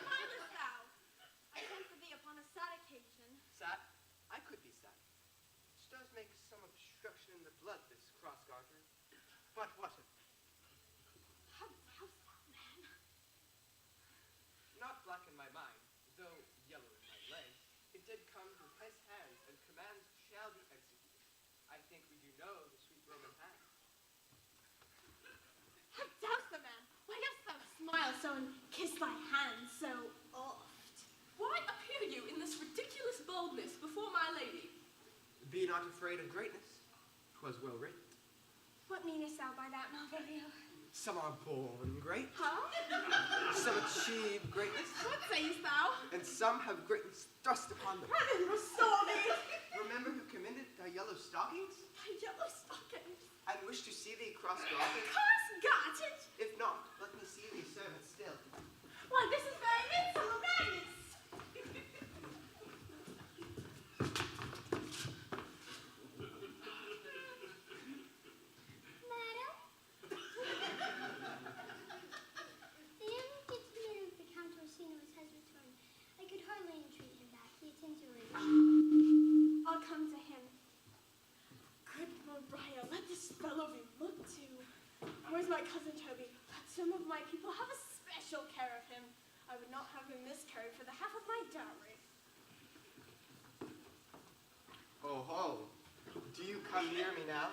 Smilest thou? I sent for thee upon a sad occasion. Sad? I could be sad. Which does make some obstruction in the blood, this cross-garter. But what of it? How dost thou, man? Not black in my mind, though yellow in my legs. It did come from his hands, and commands shall be executed. I think we do know the sweet Roman hand. How dost thou, man? Why dost thou smile so and kiss thy hands so oft? Why appear you in this ridiculous boldness before my lady? Be not afraid of greatness. 'Twas well written. What meanest thou by that, Malvolio? Some are born great, Huh? some achieve greatness, What sayest thou? and some have greatness thrust upon them. Heaven restore thee! Remember who commended thy yellow stockings, Thy yellow stockings. and wished to see thee cross-gartered? Cross-gartered? If not, let me see thee servant still. Why, this is very insolent madness! Madam? The young gentleman of the Count Orsino's has returned. I could hardly entreat him back. He attends your ladyship. I'll come to him. Good Maria, let this fellow be looked to. Where's my cousin Toby? Let some of my people have a special care of him. I would not have him miscarried for the half of my dowry. Oh ho! Do you come near me now?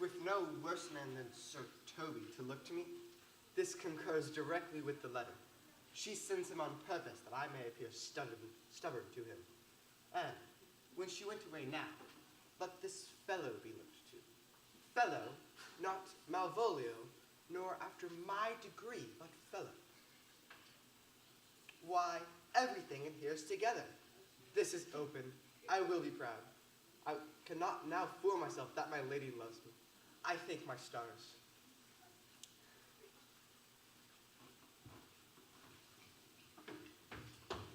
With no worse man than Sir Toby to look to me? This concurs directly with the letter. She sends him on purpose that I may appear stubborn to him. And when she went away now, let this fellow be looked to. Fellow, not Malvolio, nor after my degree, but fellow. Why, everything adheres together. This is open. I will be proud. I cannot now fool myself that my lady loves me. I thank my stars.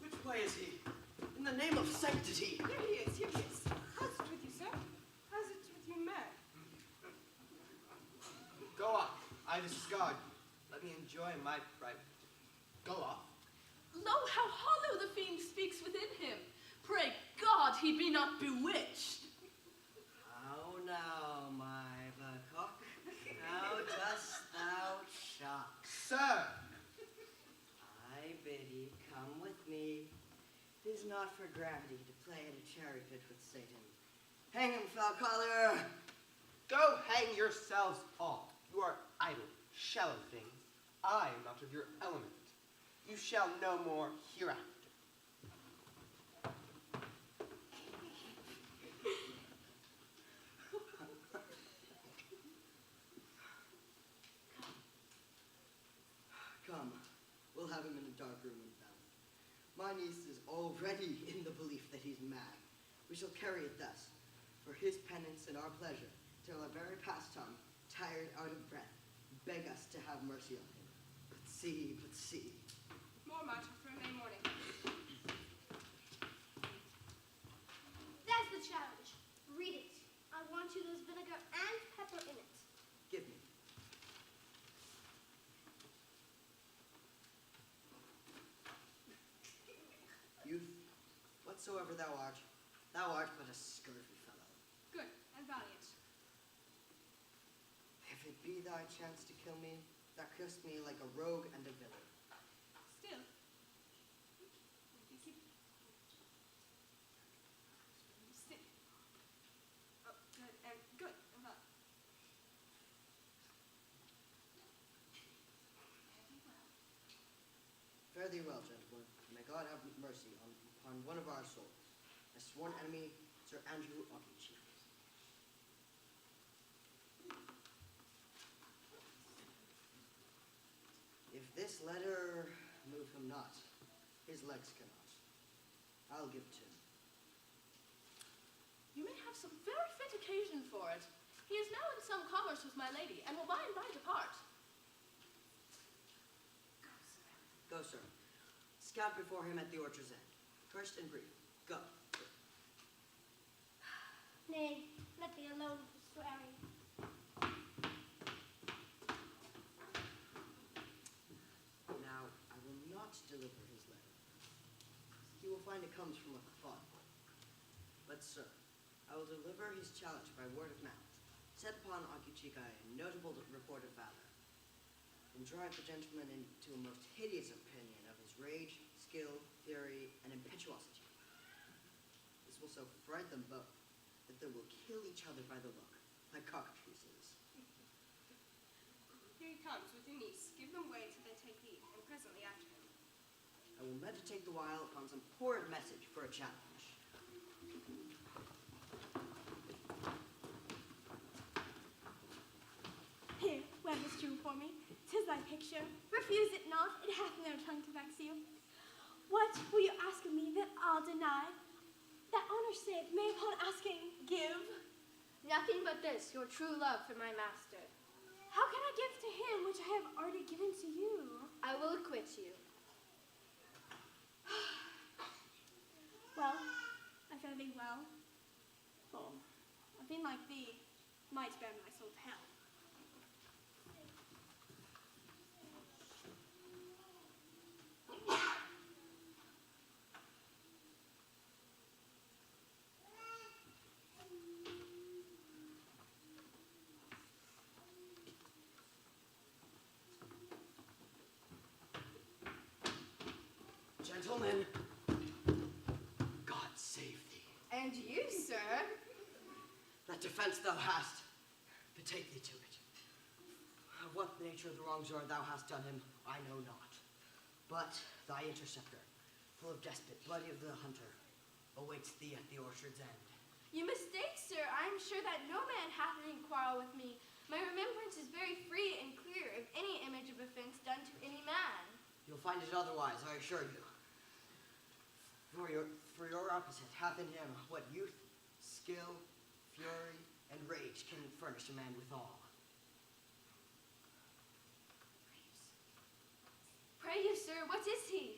Which way is he? In the name of sanctity! Here he is, here he is. How's it with you, sir? How's it with you, ma'am? Go off. I discard. Let me enjoy my private. Go off. Lo, how hollow the fiend speaks within him. Pray God he be not bewitched. How now, my buckcock? How dost thou shock? Sir! I bid ye come with me. 'Tis not for gravity to play at a cherry pit with Satan. Hang him, foul collar! Go hang yourselves all. You are idle, shallow things. I am not of your element. You shall know more hereafter. Come, we'll have him in a dark room and bound. My niece is already in the belief that he's mad. We shall carry it thus, for his penance and our pleasure, till our very pastime, tired out of breath, beg us to have mercy on him. But see. More matter for a May morning. That's the challenge. Read it. I want you those vinegar and pepper in it. Give me. Youth, what whatsoever thou art but a scurvy fellow. Good and valiant. If it be thy chance to kill me, thou killest me like a rogue and a villain. Still. Still. Oh, good and valiant. Fare thee well, gentlemen. May God have mercy upon one of our souls, my sworn enemy, Sir Andrew Okichi. If this letter move him not, his legs cannot. I'll give it to him. You may have some very fit occasion for it. He is now in some commerce with my lady, and will by and by depart. Go, sir. Scout before him at the orchard's end. First and brief. Go. Nay, let me alone for swearing. Now, I will not deliver his letter. He will find it comes from a thought. But, sir, I will deliver his challenge by word of mouth. Set upon Akichika a notable report of valor, and drive the gentleman into a most hideous opinion of his rage, skill, fury, and impetuosity. This will so fright them both that they will kill each other by the look, like cockatrices. Here he comes with your niece. Give them way till they take leave, and presently after him. I will meditate the while upon some horrid message for a challenge. Here, wear this jewel for me. 'Tis thy picture. Refuse it not, it hath no tongue to vex you. What will you ask of me that I'll deny? That honor's sake may upon asking give. Nothing but this, your true love for my master. How can I give to him which I have already given to you? I will acquit you. Well, I fare thee well. For a thing like thee might bear my soul to hell. Gentlemen, God save thee. And you, sir? That defense thou hast, betake thee to it. What the nature of the wrongs are thou hast done him, I know not. But thy interceptor, full of despot, bloody of the hunter, awaits thee at the orchard's end. You mistake, sir. I am sure that no man hath any quarrel with me. My remembrance is very free and clear of any image of offense done to any man. You'll find it otherwise, I assure you. For your opposite hath in him what youth, skill, fury, and rage can furnish a man withal. Pray you, sir, what is he?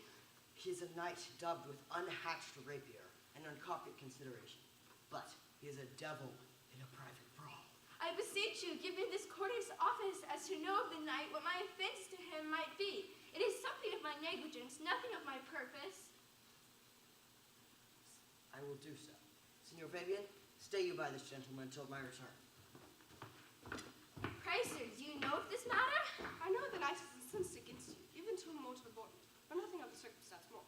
He is a knight dubbed with unhatched rapier and uncopied consideration. But he is a devil in a private brawl. I beseech you, give me this courteous office as to know of the knight what my offense to him might be. It is something of my negligence, nothing of my purpose. I will do so. Signor Fabian, stay you by this gentleman until my return. Pray, sir, do you know of this matter? I know the knight is incensed against you, even to a mortal avoidance, but nothing of the circumstance more.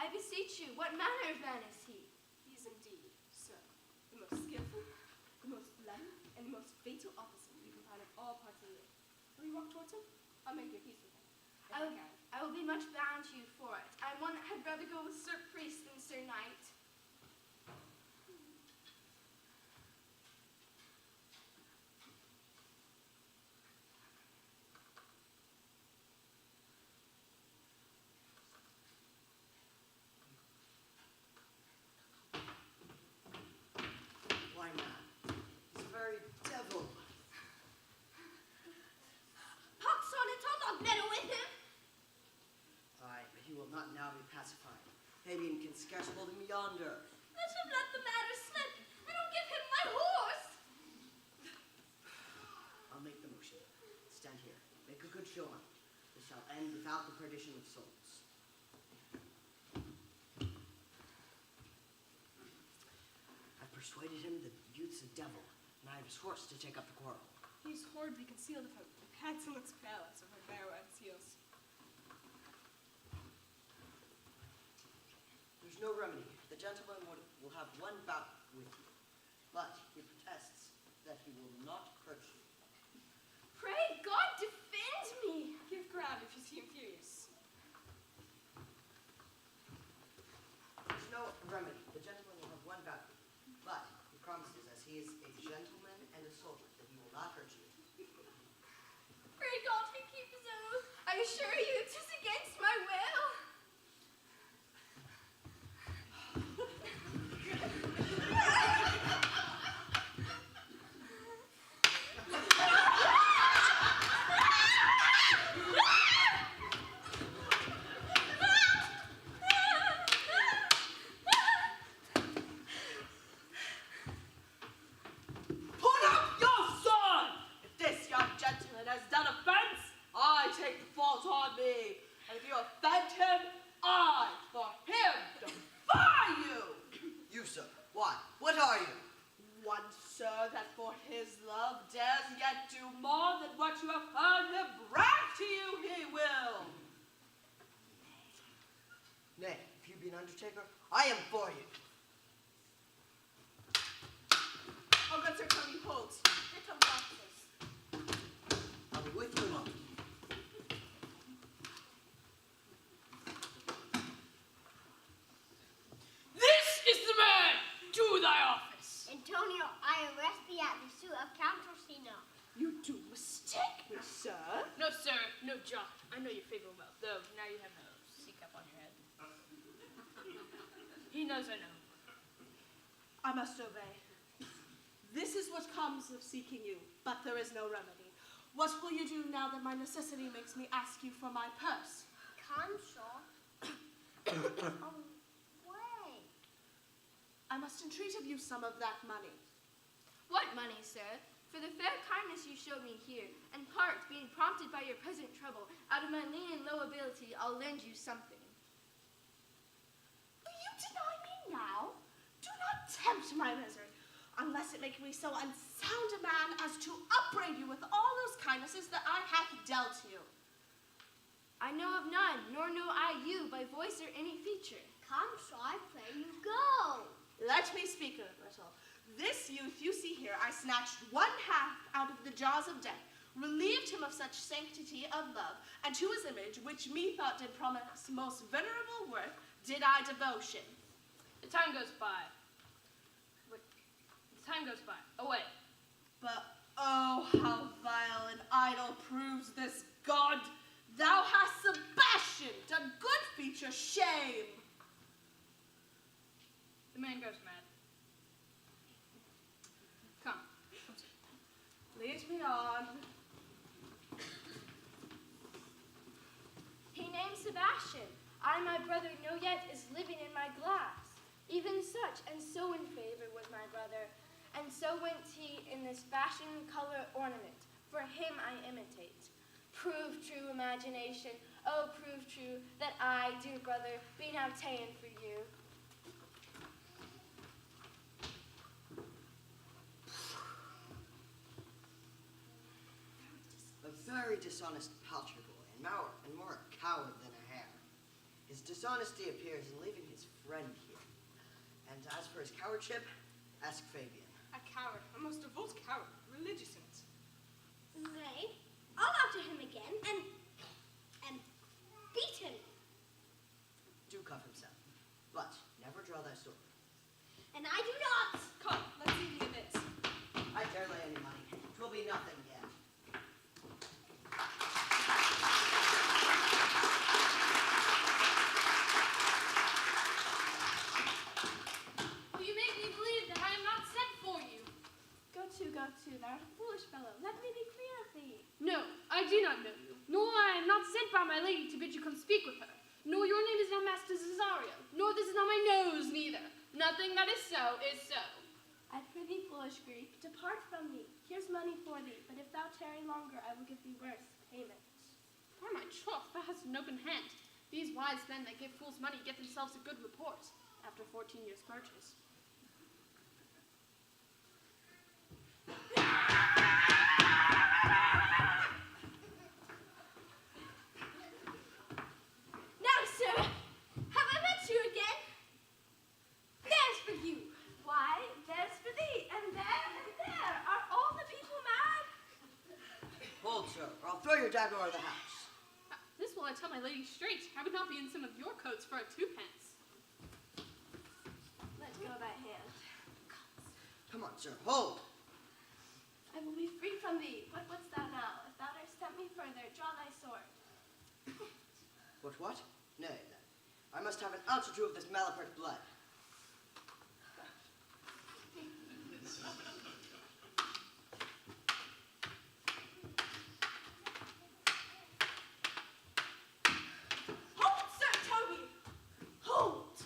I beseech you, what manner of man is he? He is indeed, sir, the most skillful, the most bloody, and the most fatal officer you can find in all parts of the earth. Will you walk towards him? I'll make your peace with him. If I can. I will be much bound to you for it. I'm one that had rather go with Sir Priest than Sir Knight. Why not? He's a very devil. Pox on it, I'll not meddle with him. Aye, but he will not now be pacified. Fabian can scarce hold him yonder. Let him let the matter slip, and I'll give him my horse. I'll make the motion. Stand here. Make a good show on it. This shall end without the perdition of souls. persuaded him that the youth's a devil, and I have his horse to take up the quarrel. He is horribly concealed of her, with petulant prowess of her barrow and seals. There's no remedy. The gentleman will have one bout with you, but he protests that he will not hurt you. Pray God defend me. Give ground if you see him furious. There's no remedy. The gentleman will have one bout with you, but he promises, as he is a gentleman and a soldier, that he will not hurt you. Pray God he keep his oath. I assure you 'tis against my will. Put up your sword! If this young gentleman has done offense, I take the fault on me. And if you offend him, I, for him, defy you! You, sir. Why? What are you? One, sir, that for his love dares yet do more than what you have heard him brag to you he will. Nay, if you be an undertaker, I am for you. Oh, good sir, come you hold. Here come the officers. I'll be with you in a moment. This is the man! To thy office! Antonio, I arrest thee at the suit of Count Orsino. You do mistake me, sir. No, sir, no, John. I know your figure well, though now you have no sea cap on your head. He knows I know. I must obey. This is what comes of seeking you, but there is no remedy. What will you do now that my necessity makes me ask you for my purse? Consul. Away. I must entreat of you some of that money. What money, sir? For the fair kindness you showed me here, and part being prompted by your present trouble, out of my lean and low ability, I'll lend you something. Will you deny me now? Do not tempt my misery, unless it make me so unsound a man as to upbraid you with all those kindnesses that I have dealt you. I know of none, nor know I you by voice or any feature. Consul, I pray you go. Let me speak a little. This youth you see here, I snatched one half out of the jaws of death, relieved him of such sanctity of love, and to his image, which methought did promise most venerable worth, did I devotion. The time goes by. Wait, the time goes by. Away. But oh, how vile and idle proves this God! Thou hast Sebastian done good feature shame. The man goes mad. Come. Lead me on. He named Sebastian. I, my brother, know yet is living in my glass. Even such, and so in favor was my brother. And so went he in this fashion color ornament. For him I imitate. Prove true imagination, oh, prove true that I, dear brother, be now ta'en for you. A very dishonest paltry boy, and more a coward than a hare. His dishonesty appears in leaving his friend here. And as for his cowardship, ask Fabian. A coward, a most devout coward, religious in it. Nay, I'll after him again and beat him. Do cuff himself, but never draw thy sword. And I do not. Come, let's see thee a bit. I dare lay any money. 'Twill be nothing yet. Will you make me believe that I am not sent for you? Go to, thou art a foolish fellow. Let me be clear of thee. No, I do not know you, nor I am not sent by my lady to bid you come speak with her. Nor your name is not Master Cesario, nor this is not my nose neither. Nothing that is so is so. I prithee, foolish Greek, depart from me. Here's money for thee, but if thou tarry longer, I will give thee worse payment. By my troth, thou hast an open hand. These wise men that give fools money get themselves a good report after 14 years' purchase. that or the house. This will I tell my lady straight. I would not be in some of your coats for a twopence. Let go thy hand. Come on, sir, hold. I will be free from thee. What wouldst thou now? If thou darest tempt me further, draw thy sword. What? Nay, then. I must have an ounce or two of this malapert blood. Hold, Sir Toby! Hold!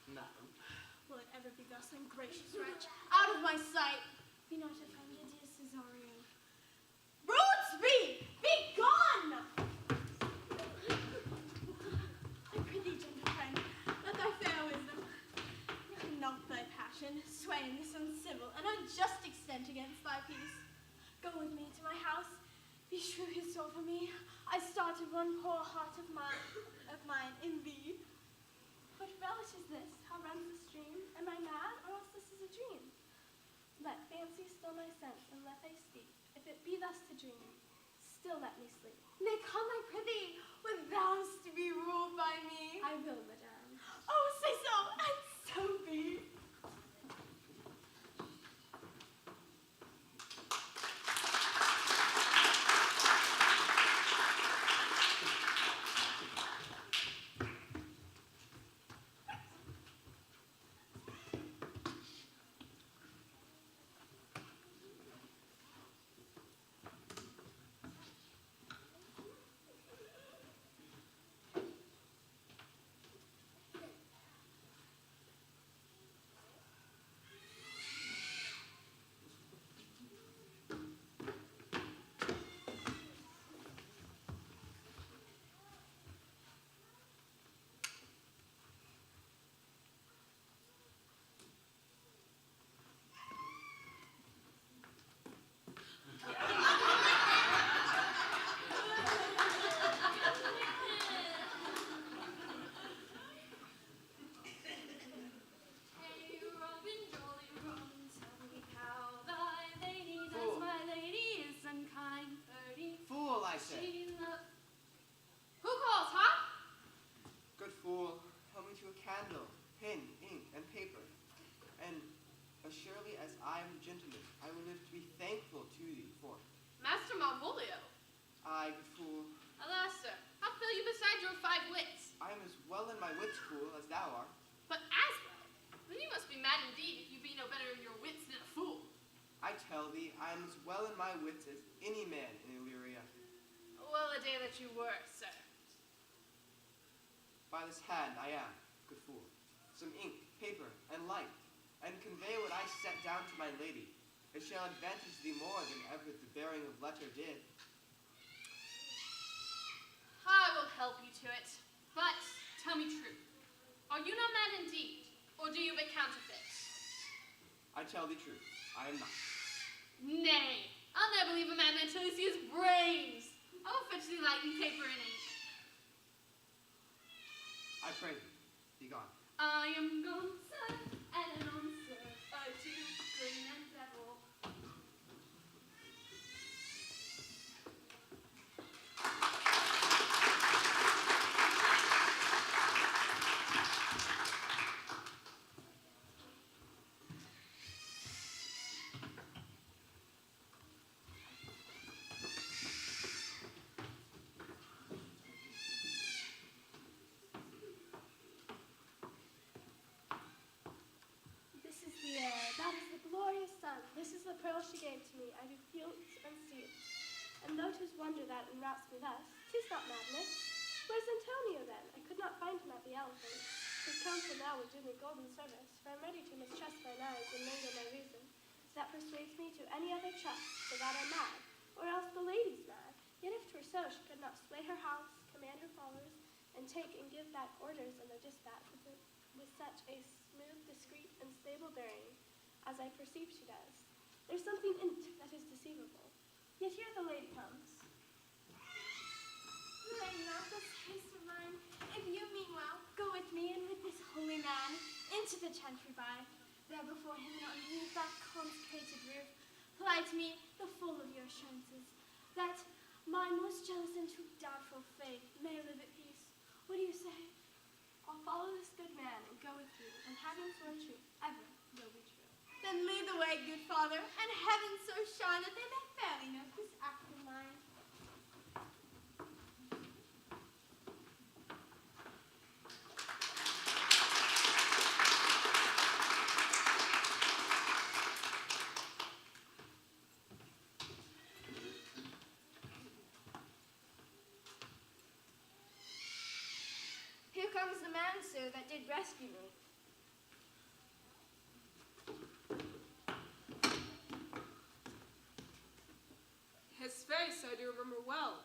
Madam. Will it ever be thus, ungracious wretch? Out of my sight! Be not offended, dear Cesario. Rude speed! Be gone! I prithee, gentle friend, let thy fair wisdom, and not thy passion, sway in this uncivil and unjust extent against thy peace. Go with me to my house. Beshrew his soul for me. I started one poor heart of mine in thee. What relish is this? How runs the stream? Am I mad, or else this is a dream? Let fancy still my sense, and let thy speak. If it be thus to dream, still let me sleep. Nay, come, I prithee, when thou'st to be ruled by me. I will, madame. Oh, say so, and so be. Fool, I say. Who calls, huh? Good fool, help me to a candle, pen, ink, and paper. And as surely as I am a gentleman, I will live to be thankful to thee for it. Master Malvolio. Aye, good fool, Alas, sir, how fill you beside your 5 wits? I am as well in my wits, fool, as thou art. But as well, then you must be mad indeed if you be no better in your wits than a fool. I tell thee, I am as well in my wits as any man in Illyria. Well, a day that you were, sir. By this hand I am, good fool, some ink, paper, and light, and convey what I set down to my lady. It shall advantage thee more than ever the bearing of letter did. I will help you to it. But tell me true. Are you not mad indeed, or do you but counterfeit? I tell thee true, I am not. Nay, I'll never leave a madman till he sees his brains. I will fetch thee light and paper and ink. I pray thee, be gone. I am gone, sir, and on, sir, adieu, good and devil. That is the glorious sun. This is the pearl she gave to me. I do feel it and see it. And though 'tis wonder that enwraps me thus, 'tis not madness. Where's Antonio then? I could not find him at the elephant. His counsel now would do me golden service, for I'm ready to mistrust thine eyes and mingle my reason. That persuades me to any other trust, for that I'm mad, or else the lady's mad. Yet if 'twere so, she could not sway her house, command her followers, and take and give back orders in the dispatch with such a smooth, discreet, and stable bearing, as I perceive she does. There's something in it that is deceivable. Yet here the lady comes. Lay not this haste of mine. If you mean well, go with me and with this holy man into the chantry by. There before him and underneath that consecrated roof, apply to me the full of your assurances, that My most jealous and too doubtful faith may live at peace. What do you say? I'll follow this good man and go with you, and heaven's virtue ever will be true. Then lead the way, good father, and heaven so shine that they may fairly note this act of mine. Here comes the man, sir, that did rescue me. His face I do remember well.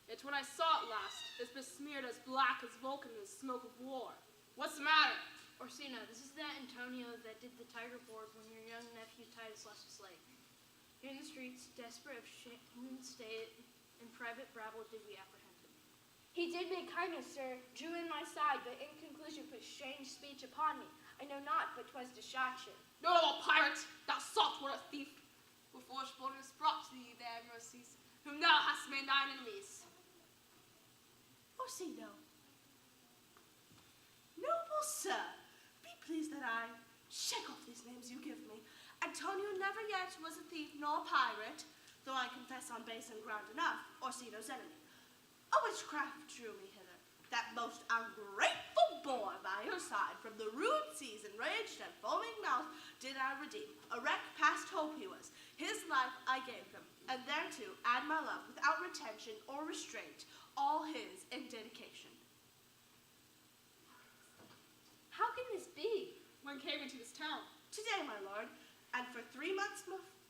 Yet when I saw it last, it's besmeared as black as Vulcan in the smoke of war. What's the matter? Orsino, this is that Antonio that did the tiger board when your young nephew Titus left his leg. Here in the streets, desperate of shame and state, in private brabble did we apprehend him. He did me kindness, sir, drew in my side, but in conclusion put strange speech upon me. I know not, but 'twas distraction. No, thou pirate, thou saltwater thief, who forsworn is brought to thee their mercies, whom thou hast made thine enemies. Orsino. Noble sir, be pleased that I shake off these names you give me. Antonio never yet was a thief nor pirate, though I confess on base and ground enough, Orsino's enemy. A witchcraft drew me hither. That most ungrateful boy by your side, from the rude seas enraged and foaming mouth, did I redeem. A wreck past hope he was. His life I gave him, and thereto add my love without retention or restraint, all his in dedication. How can this be? When came into this town? Today, my lord, and for 3 months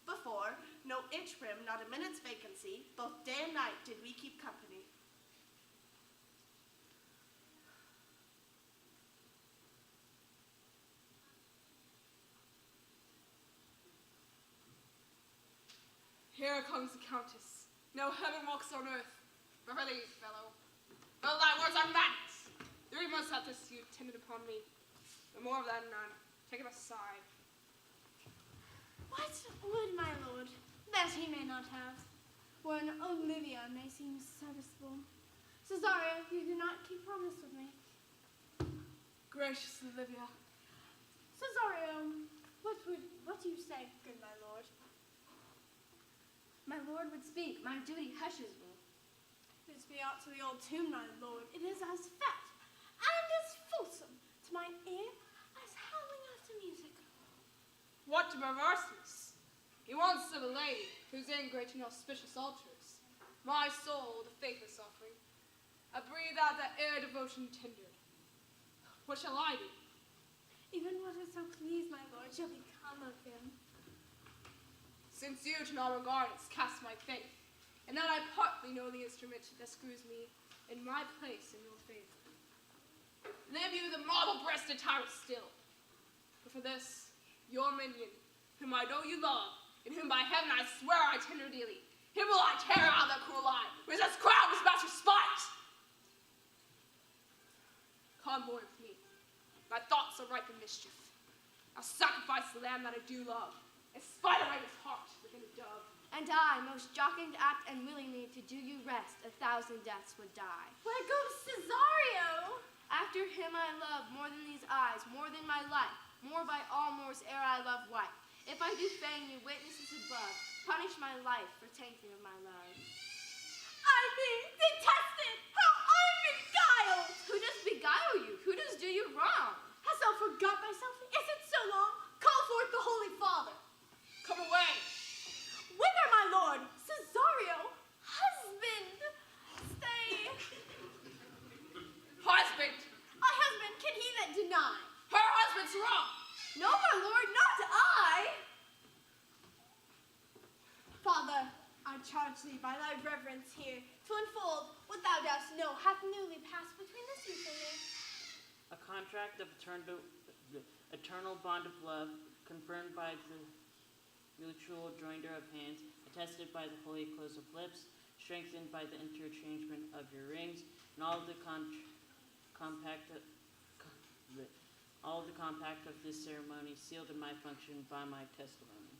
before, no inch brim, not a minute's vacancy, both day and night did we keep company. Here comes the Countess. No heaven walks on earth. Verily, fellow. Well, thy words are madness. 3 months hath this youth tended upon me. No more of that none. Take him aside. What would my lord that he may not have, when Olivia may seem serviceable? Cesario, you do not keep promise with me. Gracious Olivia. Cesario, what do you say, good my lord? My lord would speak. My duty hushes me. This be out to the old tomb, my lord. It is as fat and as fulsome to my ear as howling after music. What perverseness! He wants of a lady whose ingrate and auspicious altars. My soul, the faithless offering. I breathe out that air devotion tendered. What shall I do? Even what is so pleased, my lord, shall become of him. Since you to not regard it, cast my faith, and that I partly know the instrument that screws me in my place in your favor. Live you the marble-breasted tyrant still, but for this, your minion, whom I know you love, and whom by heaven I swear I tender dearly, him will I tear out that cruel eye, with this crown is about your spite. Convoy with me. My thoughts are ripe in mischief. I'll sacrifice the lamb that I do love, and spite away his heart within a dove. And I, most jocund act and willingly to do you rest, 1,000 deaths would die. Where goes Cesario? After him I love more than these eyes, more than my life, more by all moors ere I love wife. If I do feign you witnesses above, punish my life for tainting of my love. I be detested! How I'm beguiled! Who does beguile you? Who does do you wrong? Hast thou forgot thyself? Is it so long? Call forth the Holy Father. Come away! Whither, my lord? Cesario? Husband! Stay! Husband! A husband can he that deny? Her husband's wrong! No, my lord, not I! Father, I charge thee by thy reverence here to unfold what thou dost know hath newly passed between this youth and me. A contract of eternal bond of love, confirmed by the mutual joinder of hands, attested by the holy close of lips, strengthened by the interchangement of your rings, and all the compact of this ceremony sealed in my function by my testimony.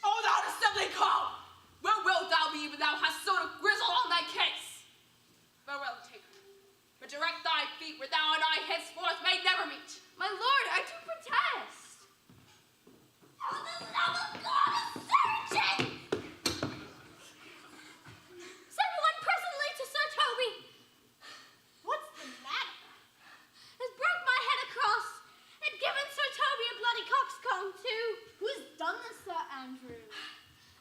O thou assembly call! Where wilt thou be when thou hast sowed a grizzle on thy case. Farewell, Taker. But direct thy feet where thou and I henceforth may never meet. My lord, I do protest. For the love of God, a surgeon! Send one presently to Sir Toby. What's the matter? Has broke my head across and given Sir Toby a bloody coxcomb too. Who's done this, Sir Andrew?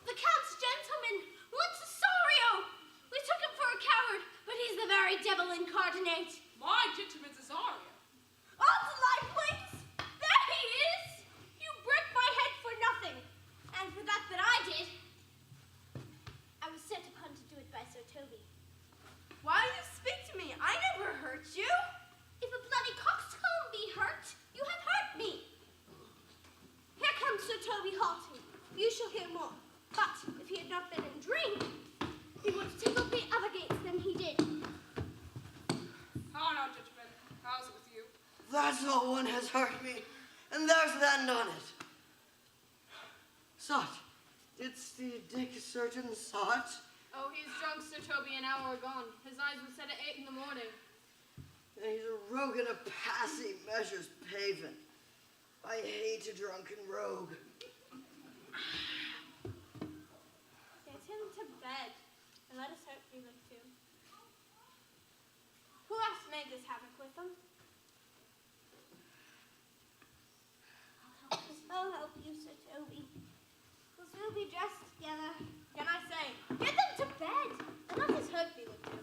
The Count's gentleman, one Cesario. We took him for a coward, but he's the very devil incarnate. My gentleman Cesario. On the life wings! There he is! You broke my head for nothing, and for that I did. I was set upon to do it by Sir Toby. Why do you speak to me? I never hurt you. If a bloody coxcomb be hurt, you have hurt me. Here comes Sir Toby halting. You shall hear more. But if he had not been in drink, he would have tickled me other gates than he did. How now, gentlemen? How's it with you? That's all one has hurt me, and there's the end on it. Sot, didst thee dick surgeon Sot? Oh, he's drunk, Sir Toby, an hour gone. His eyes were set at 8 in the morning. And he's a rogue and a passy measures paving. I hate a drunken rogue. Get him to bed, and let us hope we live too. Who else made this havoc with them? I'll help you, Sir Toby. We'll soon be dressed together. Can I say, get them to bed, and let us hope we live too.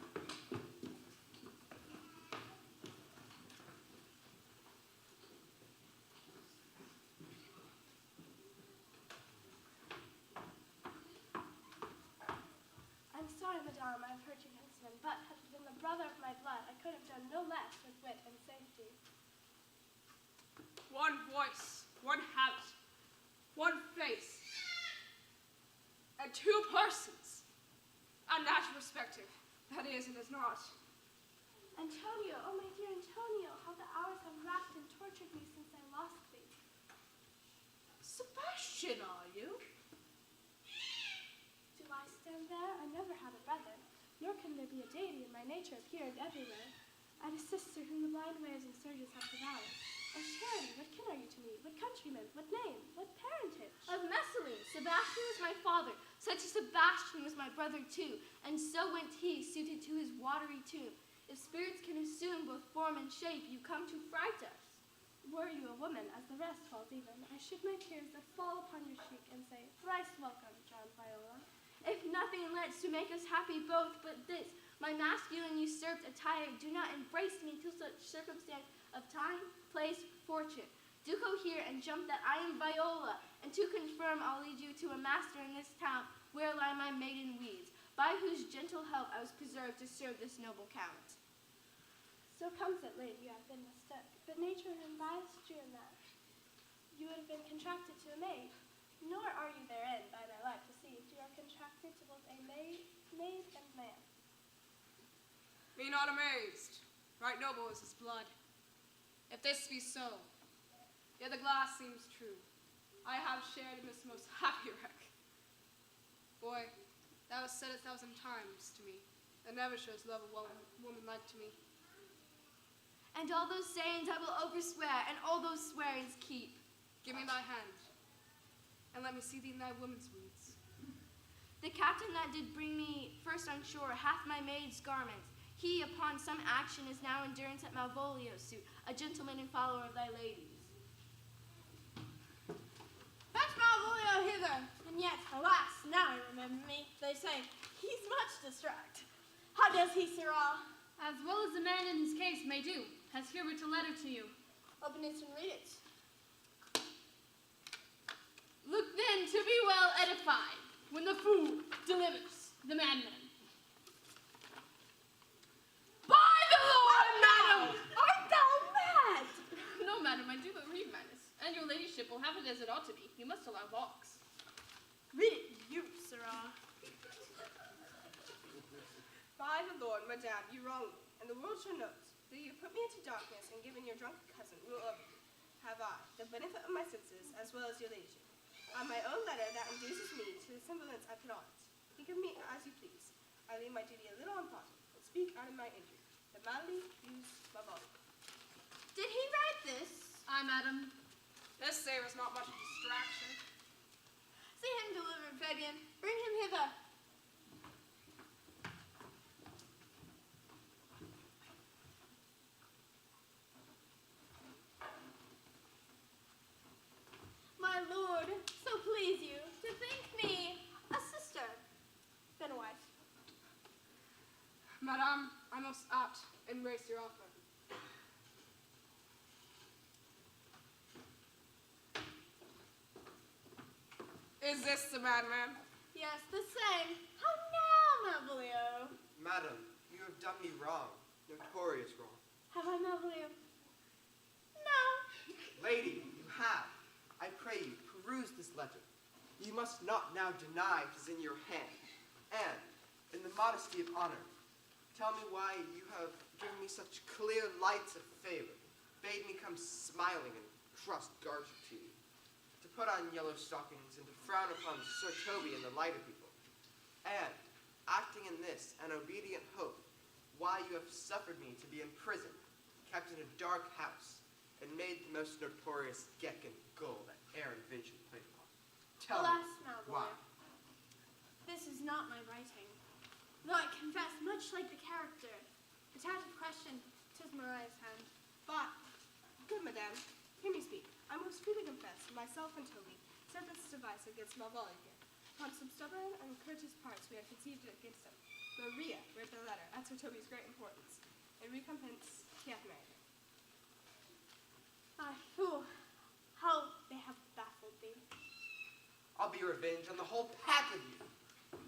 I'm sorry, madame, I have hurt your kinsman, but had it been the brother of my blood, I could have done no less with wit and safety. One voice, one habit, one face, and two persons. A natural perspective. That is and is not. Antonio, oh my dear Antonio, how the hours have racked and tortured me since I lost thee. Sebastian, are you? Do I stand there? I never had a brother, nor can there be a deity in my nature here and everywhere. I had a sister whom the blind waves and surges have devoured. Oh, Charity, what kin are you to me? What countryman? What name? What parentage? Of Messaline, Sebastian was my father. Such a Sebastian was my brother too, and so went he, suited to his watery tomb. If spirits can assume both form and shape, you come to fright us. Were you a woman, as the rest falls even, I should my tears that fall upon your cheek and say, thrice welcome, John Viola. If nothing lets to make us happy both but this, my masculine usurped attire, do not embrace me till such circumstance of time, place, fortune. Do go here and jump that I am Viola, and to confirm I'll lead you to a master in this town, where lie my maiden weeds, by whose gentle help I was preserved to serve this noble count. So comes it, lady, you have been mistook, but nature and biased you in that. You would have been contracted to a maid, nor are you therein, by my life deceived. You are contracted to both a maid and man. Be not amazed. Right noble is his blood. If this be so, yet the glass seems true. I have shared in this most happy wreck. Boy, thou hast said 1,000 times to me, that never shows love a woman like to me. And all those sayings I will overswear, and all those swearings keep. Give me thy hand, and let me see thee in thy woman's weeds. The captain that did bring me first on shore hath my maid's garments. He, upon some action, is now in durance at Malvolio's suit, a gentleman and follower of thy ladies. Fetch Malvolio hither, and yet, alas, now I remember me. They say, he's much distract. How does he, sirrah? As well as the man in his case may do, has here writ a letter to you. Open it and read it. Look then to be well edified, when the fool delivers the madman. By the Lord, madam! Art thou mad? No, madam, I do but read madness, and your ladyship will have it as it ought to be. You must allow vox. Read it, you, sirrah. By the Lord, madame, you wrong me, and the world shall know that you put me into darkness and given your drunken cousin rule over me. Have I, the benefit of my senses, as well as your ladyship, on my own letter that induces me to the semblance I put on it. Think of me as you please. I leave my duty a little unthought, and speak out of my injury. The malady use my body. Did he write this? Aye, madam. This savor's not much of a distraction. See him delivered, Fabian. Bring him hither. My lord, so please you, to think me a sister, then a wife. Madame, I most apt embrace your offer. Is this the madman? Yes, the same. How now, Malvolio? Madam, you have done me wrong, notorious wrong. Have I, Malvolio? No. Lady, you have. I pray you, peruse this letter. You must not now deny it is in your hand. And, in the modesty of honor, tell me why you have given me such clear lights of favor, bade me come smiling and trust guards to you, to put on yellow stockings and to frown upon Sir Toby and the lighter people. And, acting in this, an obedient hope, why you have suffered me to be imprisoned, kept in a dark house, and made the most notorious geck and gull that e'er invention played upon. Tell Alas, me Malvolio, why. this is not my writing, though I confess much like the character. The tat of question, 'tis Mariah's hand. But, good madame, hear me speak. I most freely confess, myself and Toby set this device against Malvolio here. Upon some stubborn and courteous parts we have conceived against him. Maria wrote the letter at Sir Toby's great importance. In recompense, he hath married her. Ah, fool, how they have baffled thee. I'll be revenged on the whole pack of you.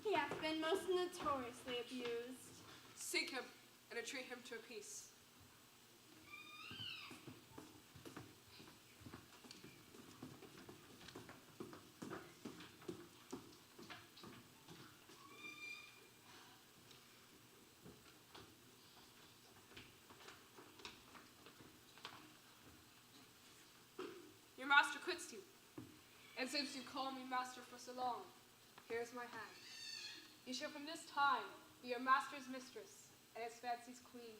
He hath been most notoriously abused. Seek him and entreat him to a peace. Your master quits you, and since you call me master for so long, here's my hand. You shall from this time be your master's mistress and his fancy's queen.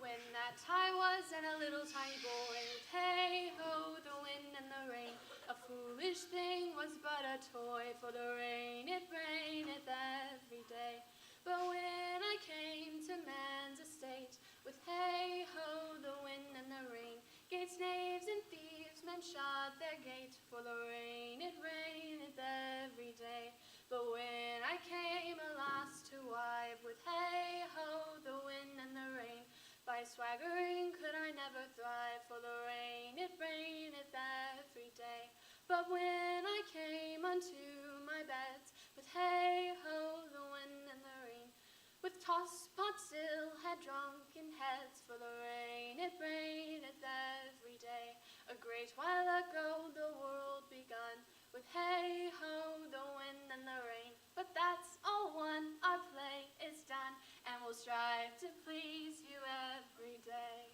When that I was and a little tiny boy, hey ho, the wind and the rain, a foolish thing was but a toy, for the rain it raineth every day. But when I came to man's estate, with hey ho, the wind and the rain, gates, knaves, and thieves, men shut their gate, for the rain it raineth every day. But when I came alas to wive, with hey ho, the wind and the rain, by swaggering could I never thrive, for the rain it raineth every day. But when I came unto my beds, with hey ho, the wind and the rain, with toss pots still had drunken heads, for the rain it raineth every day. A great while ago the world begun, with hey ho, the wind and the rain. But that's all one, our play is done, and we'll strive to please you every day.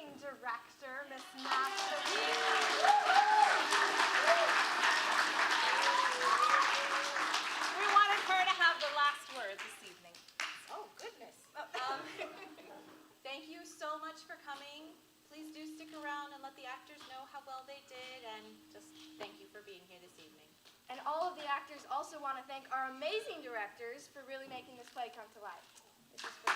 amazing director, Miss Natalie. We wanted her to have the last word this evening. Oh, goodness. Thank you so much for coming. Please do stick around and let the actors know how well they did, and just thank you for being here this evening. And all of the actors also want to thank our amazing directors for really making this play come to life. This is for